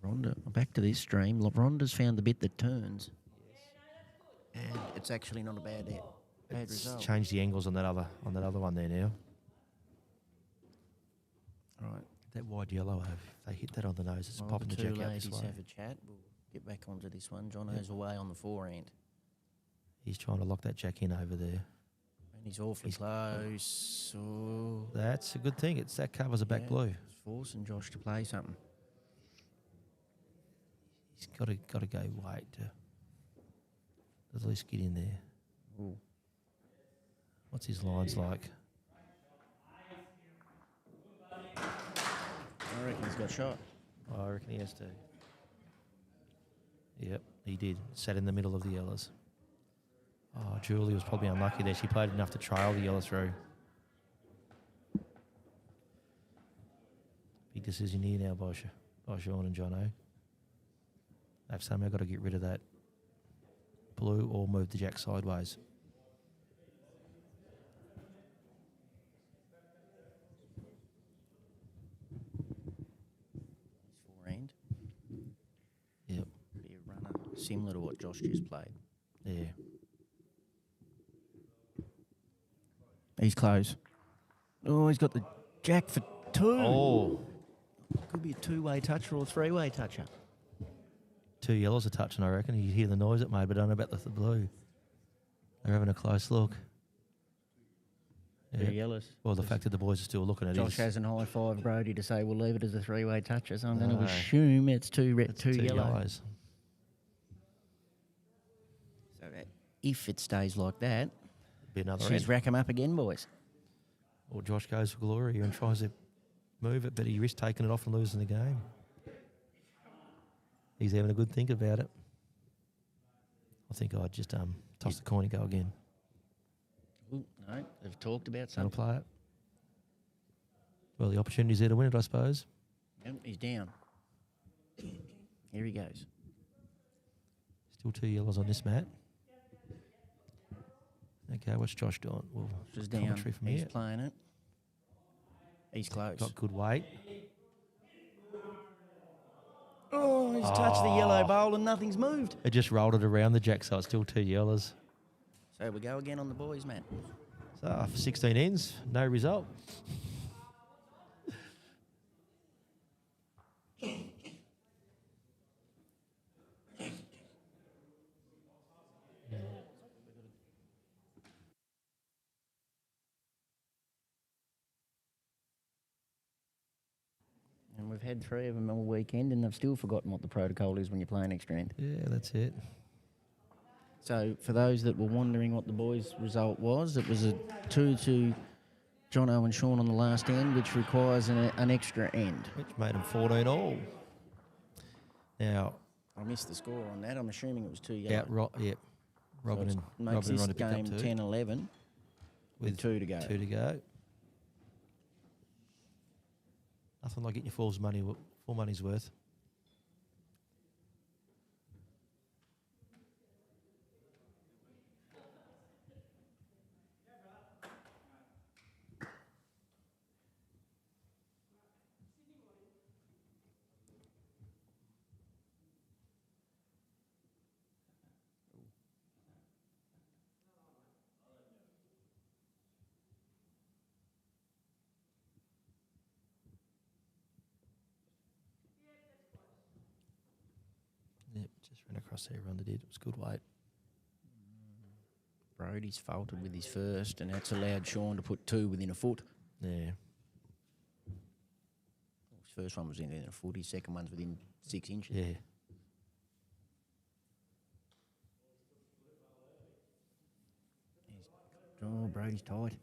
B: Rhonda, back to this stream. Rhonda's found the bit that turns. And it's actually not a bad
A: It's
B: result.
A: changed the angles on that other one there now.
B: Right.
A: That wide yellow, if they hit that on the nose, it's
B: While
A: popping
B: the
A: the
B: two
A: jack out
B: ladies
A: this way.
B: have a chat, we'll get back onto this one. Jono's away on the forehand.
A: He's trying to lock that jack in over there.
B: And he's awfully close. Oh,
A: That's a good thing. That covers a back
B: yeah,
A: blue.
B: He's forcing Josh to play something.
A: He's got to go wait to at least get in there.
B: Ooh.
A: What's his lines like?
B: I reckon he's got shot.
A: Oh, I reckon he has to. Yep, he did. Sat in the middle of the yellows. Oh, Julie was probably unlucky there. She played enough to trail the yellow through. Big decision here now by Sean and Jono. They've somehow got to get rid of that blue or move the jack sideways.
B: His forehand.
A: Yep,
B: Be a runner similar to what Josh just played.
A: yeah.
B: He's close. Oh, he's got the jack for 2.
A: Oh,
B: Could be a 2-way toucher or a 3-way toucher.
A: 2 yellows are touching, I reckon. You hear the noise it made, but I don't know about the blue. They're having a close look.
B: 2
A: Yeah.
B: yellows.
A: Well, the fact that the boys are still looking at it
B: Josh
A: is
B: hasn't high-fived Brody to say we'll leave it as a 3-way toucher, so I'm going to
A: No.
B: assume it's 2
A: it's two
B: yellow.
A: yellows.
B: So if it stays like that,
A: Be be another
B: She's
A: end.
B: rack 'em up again, boys.
A: Or Josh goes for glory here and tries to move it, but he risks taking it off and losing the game. He's having a good think about it. I think I'd just toss the coin and go again.
B: Ooh, no, they've talked about
A: I'll
B: something.
A: play it. Well, the opportunity's there to win it, I suppose.
B: Yep, he's down. Here he goes.
A: Still 2 yellows on this mat. Okay, what's Josh doing? Well,
B: Just down.
A: commentary from
B: He's
A: here.
B: playing it. He's close.
A: Got good weight.
B: Oh, he's touched the yellow bowl and nothing's moved.
A: It just rolled it around the jack, so it's still 2 yellows.
B: So we go again on the boys, Matt.
A: So after 16 ends, no result.
B: And we've had 3 of them all weekend and they've still forgotten what the protocol is when you're playing extra end.
A: Yeah, that's it.
B: So for those that were wondering what the boys' result was, it was a 2-2 Jono and Sean on the last end, which requires an extra end.
A: Which made them 14 all. Now,
B: I missed the score on that. I'm assuming it was 2 yellow.
A: yep. Robin
B: so
A: and
B: makes
A: Robin and
B: this
A: Ronda picked
B: game
A: up 2.
B: 10-11 with 2 to go.
A: 2 to go. Nothing like getting your full money's worth. Yep, just ran across there, Ronda did. It was good weight.
B: Brody's faulted with his first, and that's allowed Sean to put 2 within a foot.
A: Yeah.
B: His first one was within a foot. His second one's within 6 inches.
A: Yeah.
B: Oh, Brody's tight.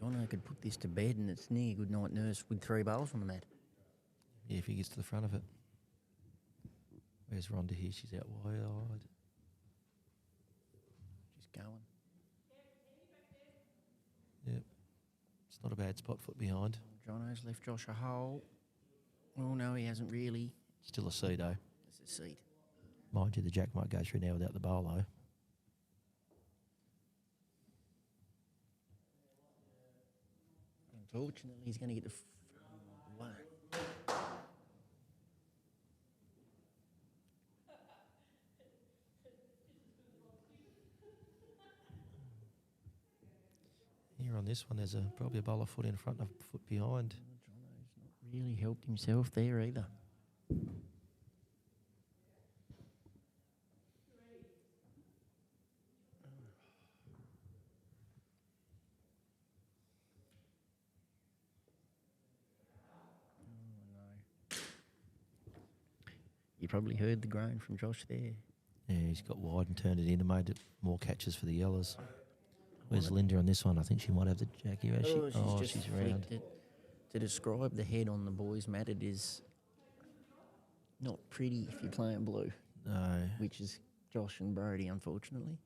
B: Jono could put this to bed and it's near good night nurse with 3 bowls on the mat.
A: Yeah, if he gets to the front of it. Where's Rhonda here? She's out wide.
B: Just going.
A: Yep. It's not a bad spot, foot behind.
B: Jono's left Josh a hole. Oh, no, he hasn't really.
A: Still a C, though.
B: It's a seat.
A: Mind you, the jack might go through now without the bowl, though.
B: Unfortunately, he's going to get the one.
A: Here on this one, there's probably a bowler foot in front and a foot behind.
B: Jono's not really helped himself there either. You probably heard the groan from Josh there.
A: Yeah, he's got wide and turned it in and made it more catches for the yellows. Where's Linda on this one? I think she might have the jack here. Has she? She's around.
B: It. To describe the head on the boys' mat, it is not pretty if you're playing blue,
A: No.
B: which is Josh and Brody, unfortunately.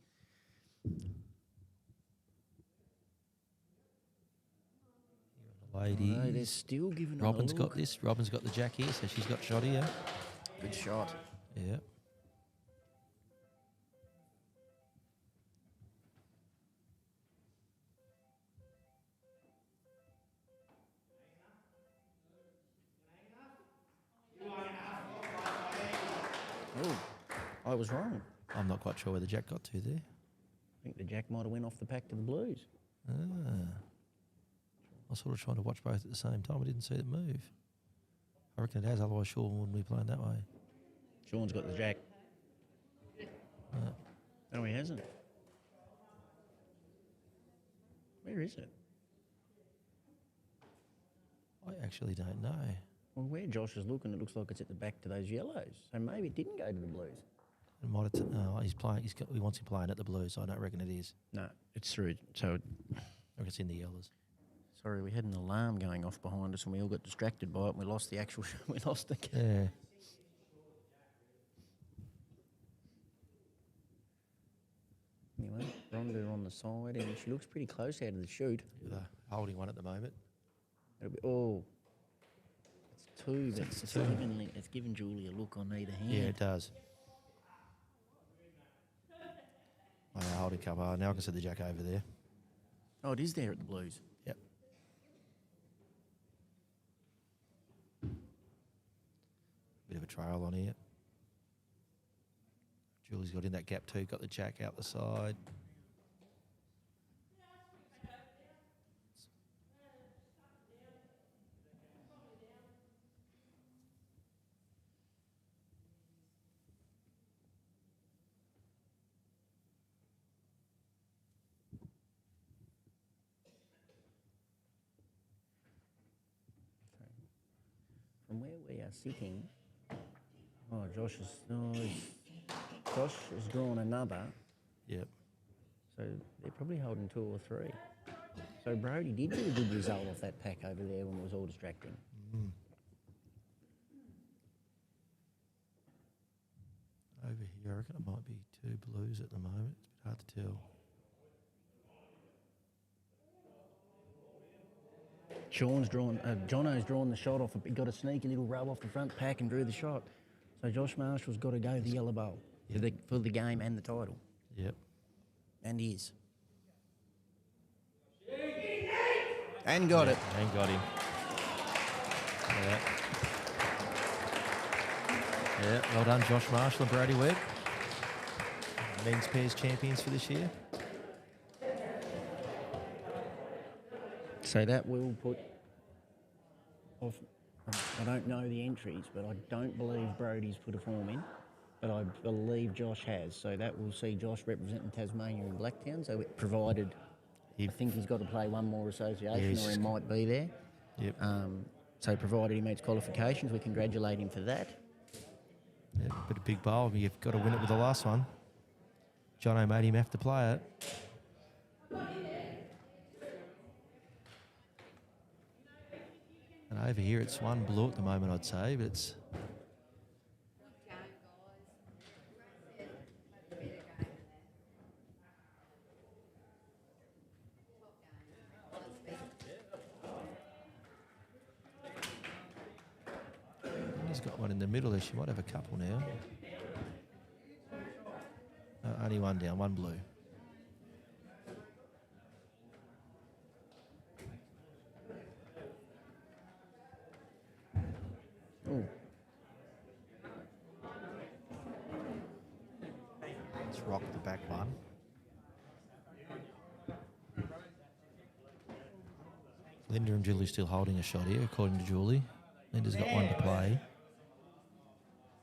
A: Lady.
B: No, they're still giving
A: Robin's
B: it a look.
A: got this. Robin's got the jack here, so she's got shot here.
B: Good shot.
A: Yeah.
B: Oh, I was wrong.
A: I'm not quite sure where the jack got to there.
B: I think the jack might have went off the pack to the Blues.
A: Ah. I was sort of trying to watch both at the same time. I didn't see it move. I reckon it has, otherwise Sean wouldn't be playing that way.
B: Sean's got the jack.
A: Uh,
B: No, he hasn't. Where is it?
A: I actually don't know.
B: Well, where Josh is looking, it looks like it's at the back to those yellows. So maybe it didn't go to the Blues.
A: It might have he's playing. He wants him playing at the Blues, so I don't reckon it is.
B: No, it's through. So,
A: I reckon it's in the yellows.
B: sorry, we had an alarm going off behind us and we all got distracted by it and we lost the actual... we lost the...
A: Yeah.
B: Anyway, Rhonda on the side and she looks pretty close out of the chute.
A: The holding one at the moment.
B: It'll be, oh, it's two, but
A: It's
B: it's
A: two.
B: given Julie a look on either hand.
A: Yeah, it does. Oh, holding cover. Now I can see the jack over there.
B: Oh, it is there at the Blues.
A: Yep. Bit of a trail on here. Julie's got in that gap too, got the jack out the side.
B: From where we are sitting, Josh has drawn another,
A: Yep.
B: so they're probably holding 2 or 3. So Brody did get a good result off that pack over there when it was all distracting.
A: Mm. Over here, I reckon it might be 2 Blues at the moment. It's a bit hard to tell.
B: Jono's drawn the shot off. He got a sneaky little rub off the front pack and drew the shot. So Josh Marshall's got to go the yellow bowl for the game and the title.
A: Yep.
B: And he is. And got it.
A: And got him. Yeah. Yeah, well done, Josh Marshall and Brody Webb. Men's pairs champions for this year.
B: So that will put off. I don't know the entries, but I don't believe Brody's put a form in. But I believe Josh has. So that will see Josh representing Tasmania in Blacktown. So it provided, I think he's got to play one more association or he might be there.
A: Yep.
B: So provided he meets qualifications, we congratulate him for that.
A: Yep, bit of big bowl. You've got to win it with the last one. Jono made him have to play it. And over here, it's 1 blue at the moment, I'd say, but it's... He's got one in the middle there. She might have a couple now. Only one down, 1 blue.
B: Ooh.
A: Let's rock the back one. Linda and Julie still holding a shot here, according to Julie. Linda's got one to play.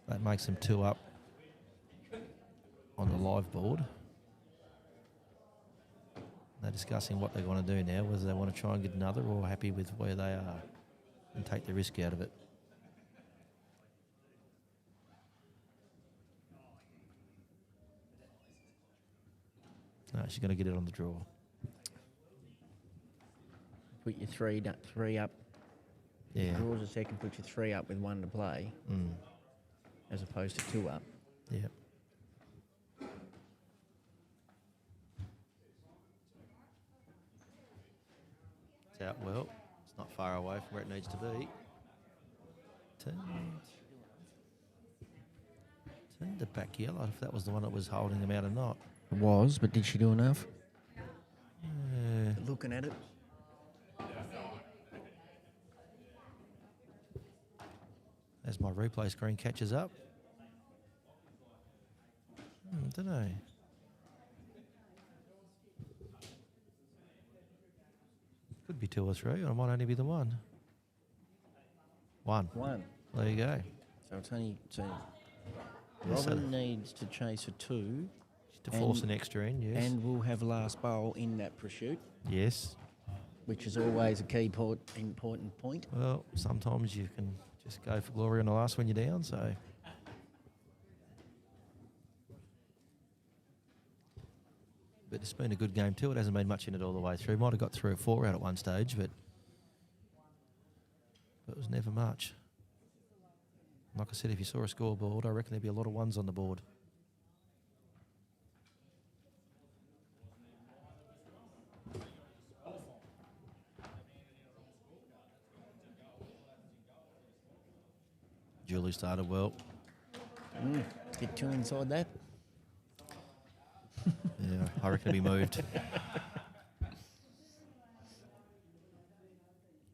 A: That makes them 2 up on the live board. They're discussing what they want to do now, whether they want to try and get another or happy with where they are and take the risk out of it. No, she's going to get it on the draw.
B: Put your three up.
A: Yeah.
B: Draws a second, put your 3 up with 1 to play, as opposed to 2 up.
A: Yep. It's out well. It's not far away from where it needs to be. Turned the back yellow, if that was the one that was holding them out or not.
B: It was, but did she do enough?
A: Yeah.
B: Looking at it.
A: As my replay screen catches up. I don't know. Could be 2 or 3, or it might only be the 1. 1.
B: 1.
A: There you go.
B: So it's only so
A: Yes,
B: Robin needs to chase for 2.
A: To force an extra in, yes.
B: And we'll have last bowl in that pursuit,
A: Yes.
B: which is always a key important point.
A: Well, sometimes you can just go for glory on the last when you're down. So. But it's been a good game too. It hasn't been much in it all the way through. Might have got 3 or 4 out at one stage, but it was never much. Like I said, if you saw a scoreboard, I reckon there'd be a lot of ones on the board. Julie started well.
B: Get 2 inside that.
A: Yeah, I reckon it'll be moved.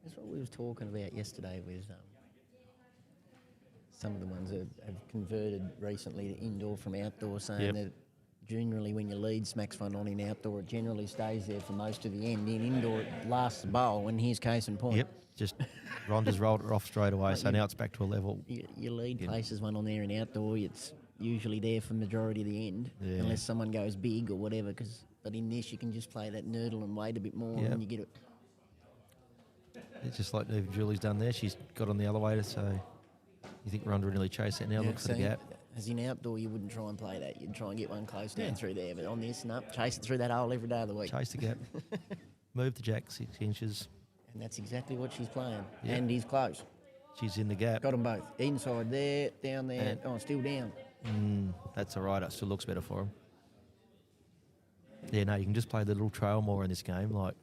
B: That's what we was talking about yesterday with some of the ones that have converted recently to indoor from outdoor, saying
A: Yep.
B: that generally when your lead smacks one on in outdoor, it generally stays there for most of the end. In indoor, it lasts the bowl, and here's case in point.
A: Yep, just Rhonda's rolled it off straight away, so
B: you-
A: now it's back to a level.
B: Your lead places one on there in outdoor, it's usually there for majority of the end,
A: Yeah.
B: unless someone goes big or whatever. But in this, you can just play that nurdle and wait a bit more,
A: Yep.
B: and you get it.
A: It's just like even Julie's done there. She's got on the elevator, so you think Rhonda would really chase it now, look for the
B: See,
A: gap.
B: as in outdoor, you wouldn't try and play that. You'd try and get one close down through there. But on this, no, chase it through that hole every day of the week.
A: Chase the gap. Move the jack 6 inches.
B: And that's exactly what she's playing.
A: Yeah.
B: And he's close.
A: She's in the gap.
B: Got them both. Inside there, down there. Still down.
A: That's all right. It still looks better for him. Yeah, no, you can just play the little trail more in this game, like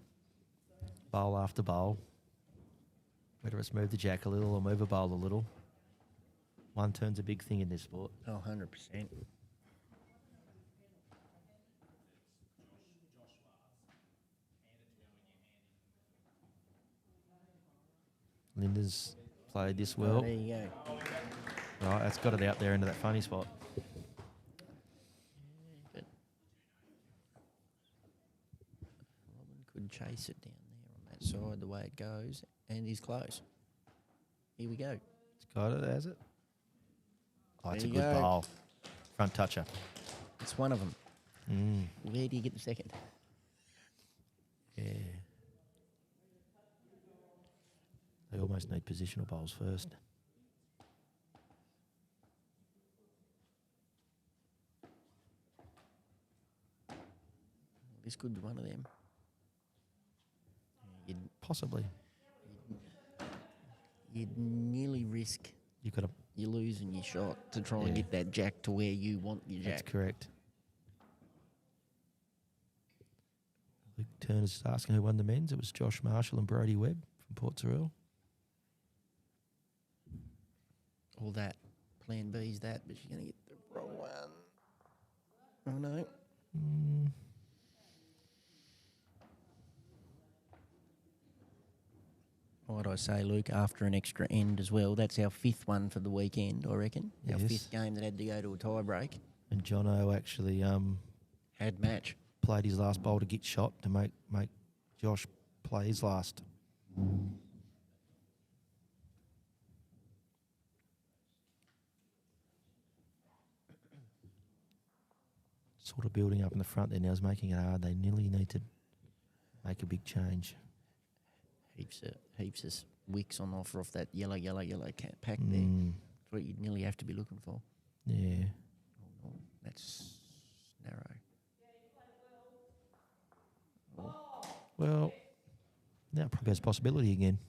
A: bowl after bowl. Whether it's move the jack a little or move a bowl a little. One turn's a big thing in this sport.
B: Oh, 100%.
A: Linda's played this
B: Oh,
A: well.
B: there you go.
A: Right, that's got it out there into that funny spot.
B: But Robin could chase it down there on that side the way it goes. And he's close. Here we go.
A: It's got it, has it? Oh, it's a
B: There
A: good
B: you go.
A: bowl. Front toucher.
B: It's one of them. Where do you get the second?
A: Yeah. They almost need positional bowls first.
B: This could be one of them.
A: Possibly.
B: You'd nearly risk
A: You've got to.
B: you losing your shot to try
A: Yeah.
B: and get that jack to where you want your
A: That's
B: jack.
A: correct. Luke Turner's asking who won the men's. It was Josh Marshall and Brody Webb from Port Surreal.
B: All that. Plan B's that, but she's going to get the wrong one. Oh, no. What I say, Luke, after an extra end as well. That's our 5th one for the weekend, I reckon. Our
A: Yes.
B: 5th game that had to go to a tie break.
A: And Jono actually
B: Had match.
A: played his last bowl to get shot to make Josh play his last. Sort of building up in the front there now is making it hard. They nearly need to make a big change.
B: Heaps of wicks on offer off that yellow pack there. That's what you'd nearly have to be looking for.
A: Yeah.
B: Oh, that's narrow.
A: Well, now probably has possibility again.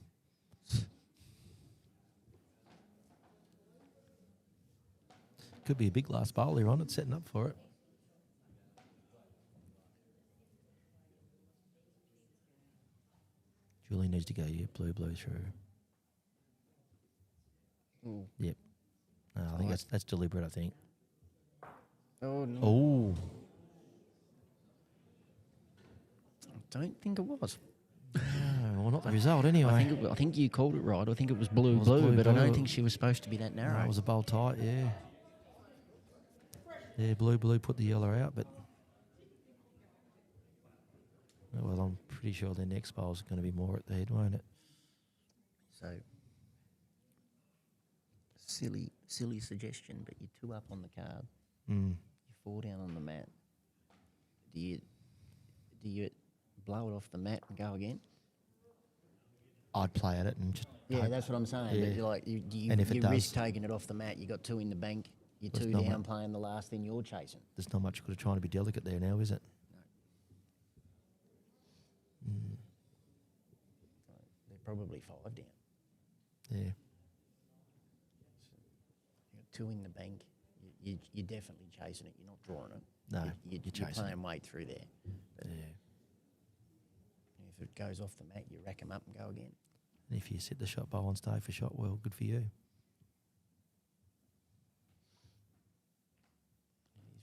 A: Could be a big last bowl here on it, setting up for it. Julie needs to go, blue through.
B: Ooh.
A: Yep. No, I think that's deliberate, I think.
B: Oh, no.
A: Oh,
B: I don't think it was.
A: well, not the result anyway.
B: I think you called it right. I think it was blue,
A: It was blue,
B: but I don't
A: blue.
B: think she was supposed to be that
A: No,
B: narrow.
A: it was a bowl tight, yeah. Yeah, blue put the yellow out, but... Oh, well, I'm pretty sure their next bowl's going to be more at the head, won't it?
B: So, silly suggestion, but you're 2 up on the card.
A: Mm.
B: You're 4 down on the mat. Do you blow it off the mat and go again?
A: I'd play at it and just
B: Yeah,
A: Hope-
B: that's what I'm saying.
A: Yeah.
B: But you're like you
A: And if it
B: risk
A: does-
B: taking it off the mat. You got 2 in the bank. You're
A: There's
B: 2
A: not
B: down
A: much-
B: playing the last thing you're chasing.
A: There's not much good at trying to be delicate there now, is it?
B: They're probably 5 down.
A: Yeah.
B: You got 2 in the bank. You're definitely chasing it. You're not drawing it.
A: No,
B: you're
A: you're chasing
B: playing weight through there.
A: Yeah.
B: If it goes off the mat, you rack them up and go again.
A: And if you sit the shot bowl and stay for shot, well, good for you.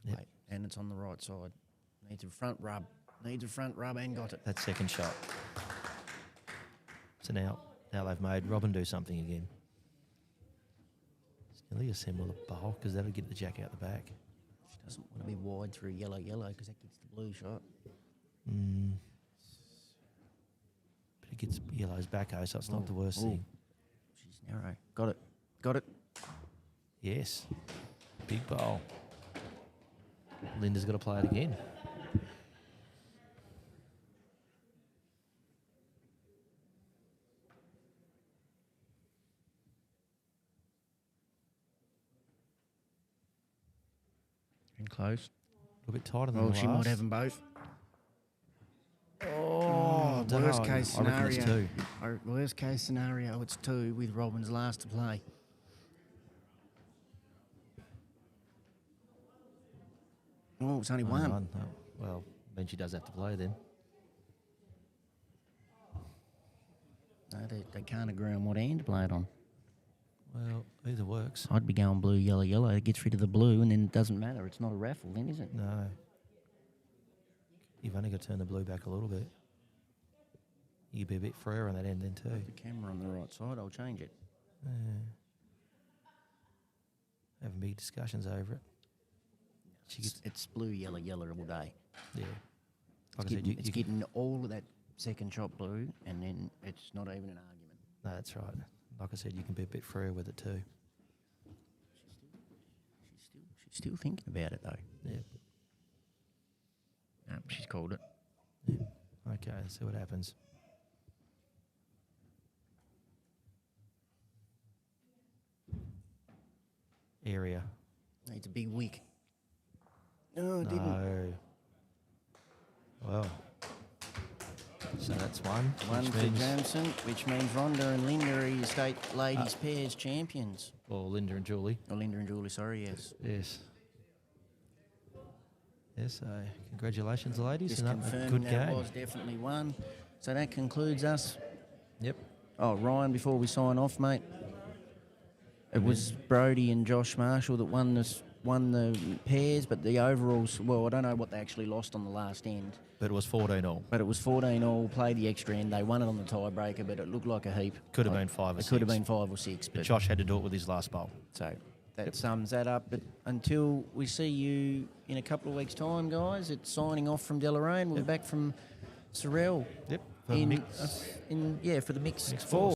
A: Yep.
B: Weight. And it's on the right side. Needs a front rub. And got it.
A: That second shot. So now they've made Robin do something again. Nearly assemble the bowl because that'll get the jack out the back.
B: She doesn't want to be wide through yellow because that gets the blue shot.
A: But it gets yellow's back, so it's not the worst thing.
B: She's narrow. Got it.
A: Yes. Big bowl. Linda's got to play it again.
B: And close.
A: A little bit tighter than
B: Well,
A: the
B: she
A: last.
B: might have them both.
A: Oh, I don't
B: worst
A: know.
B: case
A: I reckon it's
B: scenario.
A: 2.
B: Worst case scenario, it's 2 with Robin's last to play. Oh, it's only
A: Oh,
B: 1.
A: Oh, well, then she does have to play then.
B: No, they can't agree on what hand to play it on.
A: Well, either works.
B: I'd be going blue, yellow. It gets rid of the blue, and then it doesn't matter. It's not a raffle, then, is it?
A: No. You've only got to turn the blue back a little bit. You could be a bit freer on that end then too.
B: The camera on the right side, I'll change it.
A: Yeah. Having big discussions over it. She gets,
B: It's blue, yellow all day.
A: yeah.
B: It's,
A: Like I said,
B: getting,
A: you
B: it's
A: can-
B: getting all of that second shot blue, and then it's not even an argument.
A: No, that's right. Like I said, you can be a bit freer with it too.
B: She's still thinking about it, though.
A: Yeah.
B: No, she's called it.
A: Yeah. Okay, let's see what happens. Area.
B: Needs a big wick. No, it didn't.
A: No. Well. So that's one.
B: One
A: which
B: for
A: means,
B: Johnson, which means Rhonda and Linda are your state ladies pairs champions.
A: or Linda and Julie.
B: Or Linda and Julie, sorry, yes.
A: Yes. Yes, congratulations, ladies.
B: Just
A: and a
B: confirming
A: good
B: that
A: game.
B: was definitely one. So that concludes us.
A: Yep.
B: Oh, Ryan, before we sign off, mate, it was Brody and Josh Marshall that won the pairs, but the overalls, well, I don't know what they actually lost on the last end.
A: But it was 14 all.
B: But it was 14 all, played the extra end. They won it on the tiebreaker, but it looked like a heap.
A: Could have been 5 or 6.
B: It could have been 5 or 6.
A: But Josh had to do it with his last bowl.
B: So that sums that up. But until we see you in a couple of weeks' time, guys, it's signing off from Deloraine. We'll be back from Sorrel
A: Yep.
B: for the mix
A: Mix
B: 4.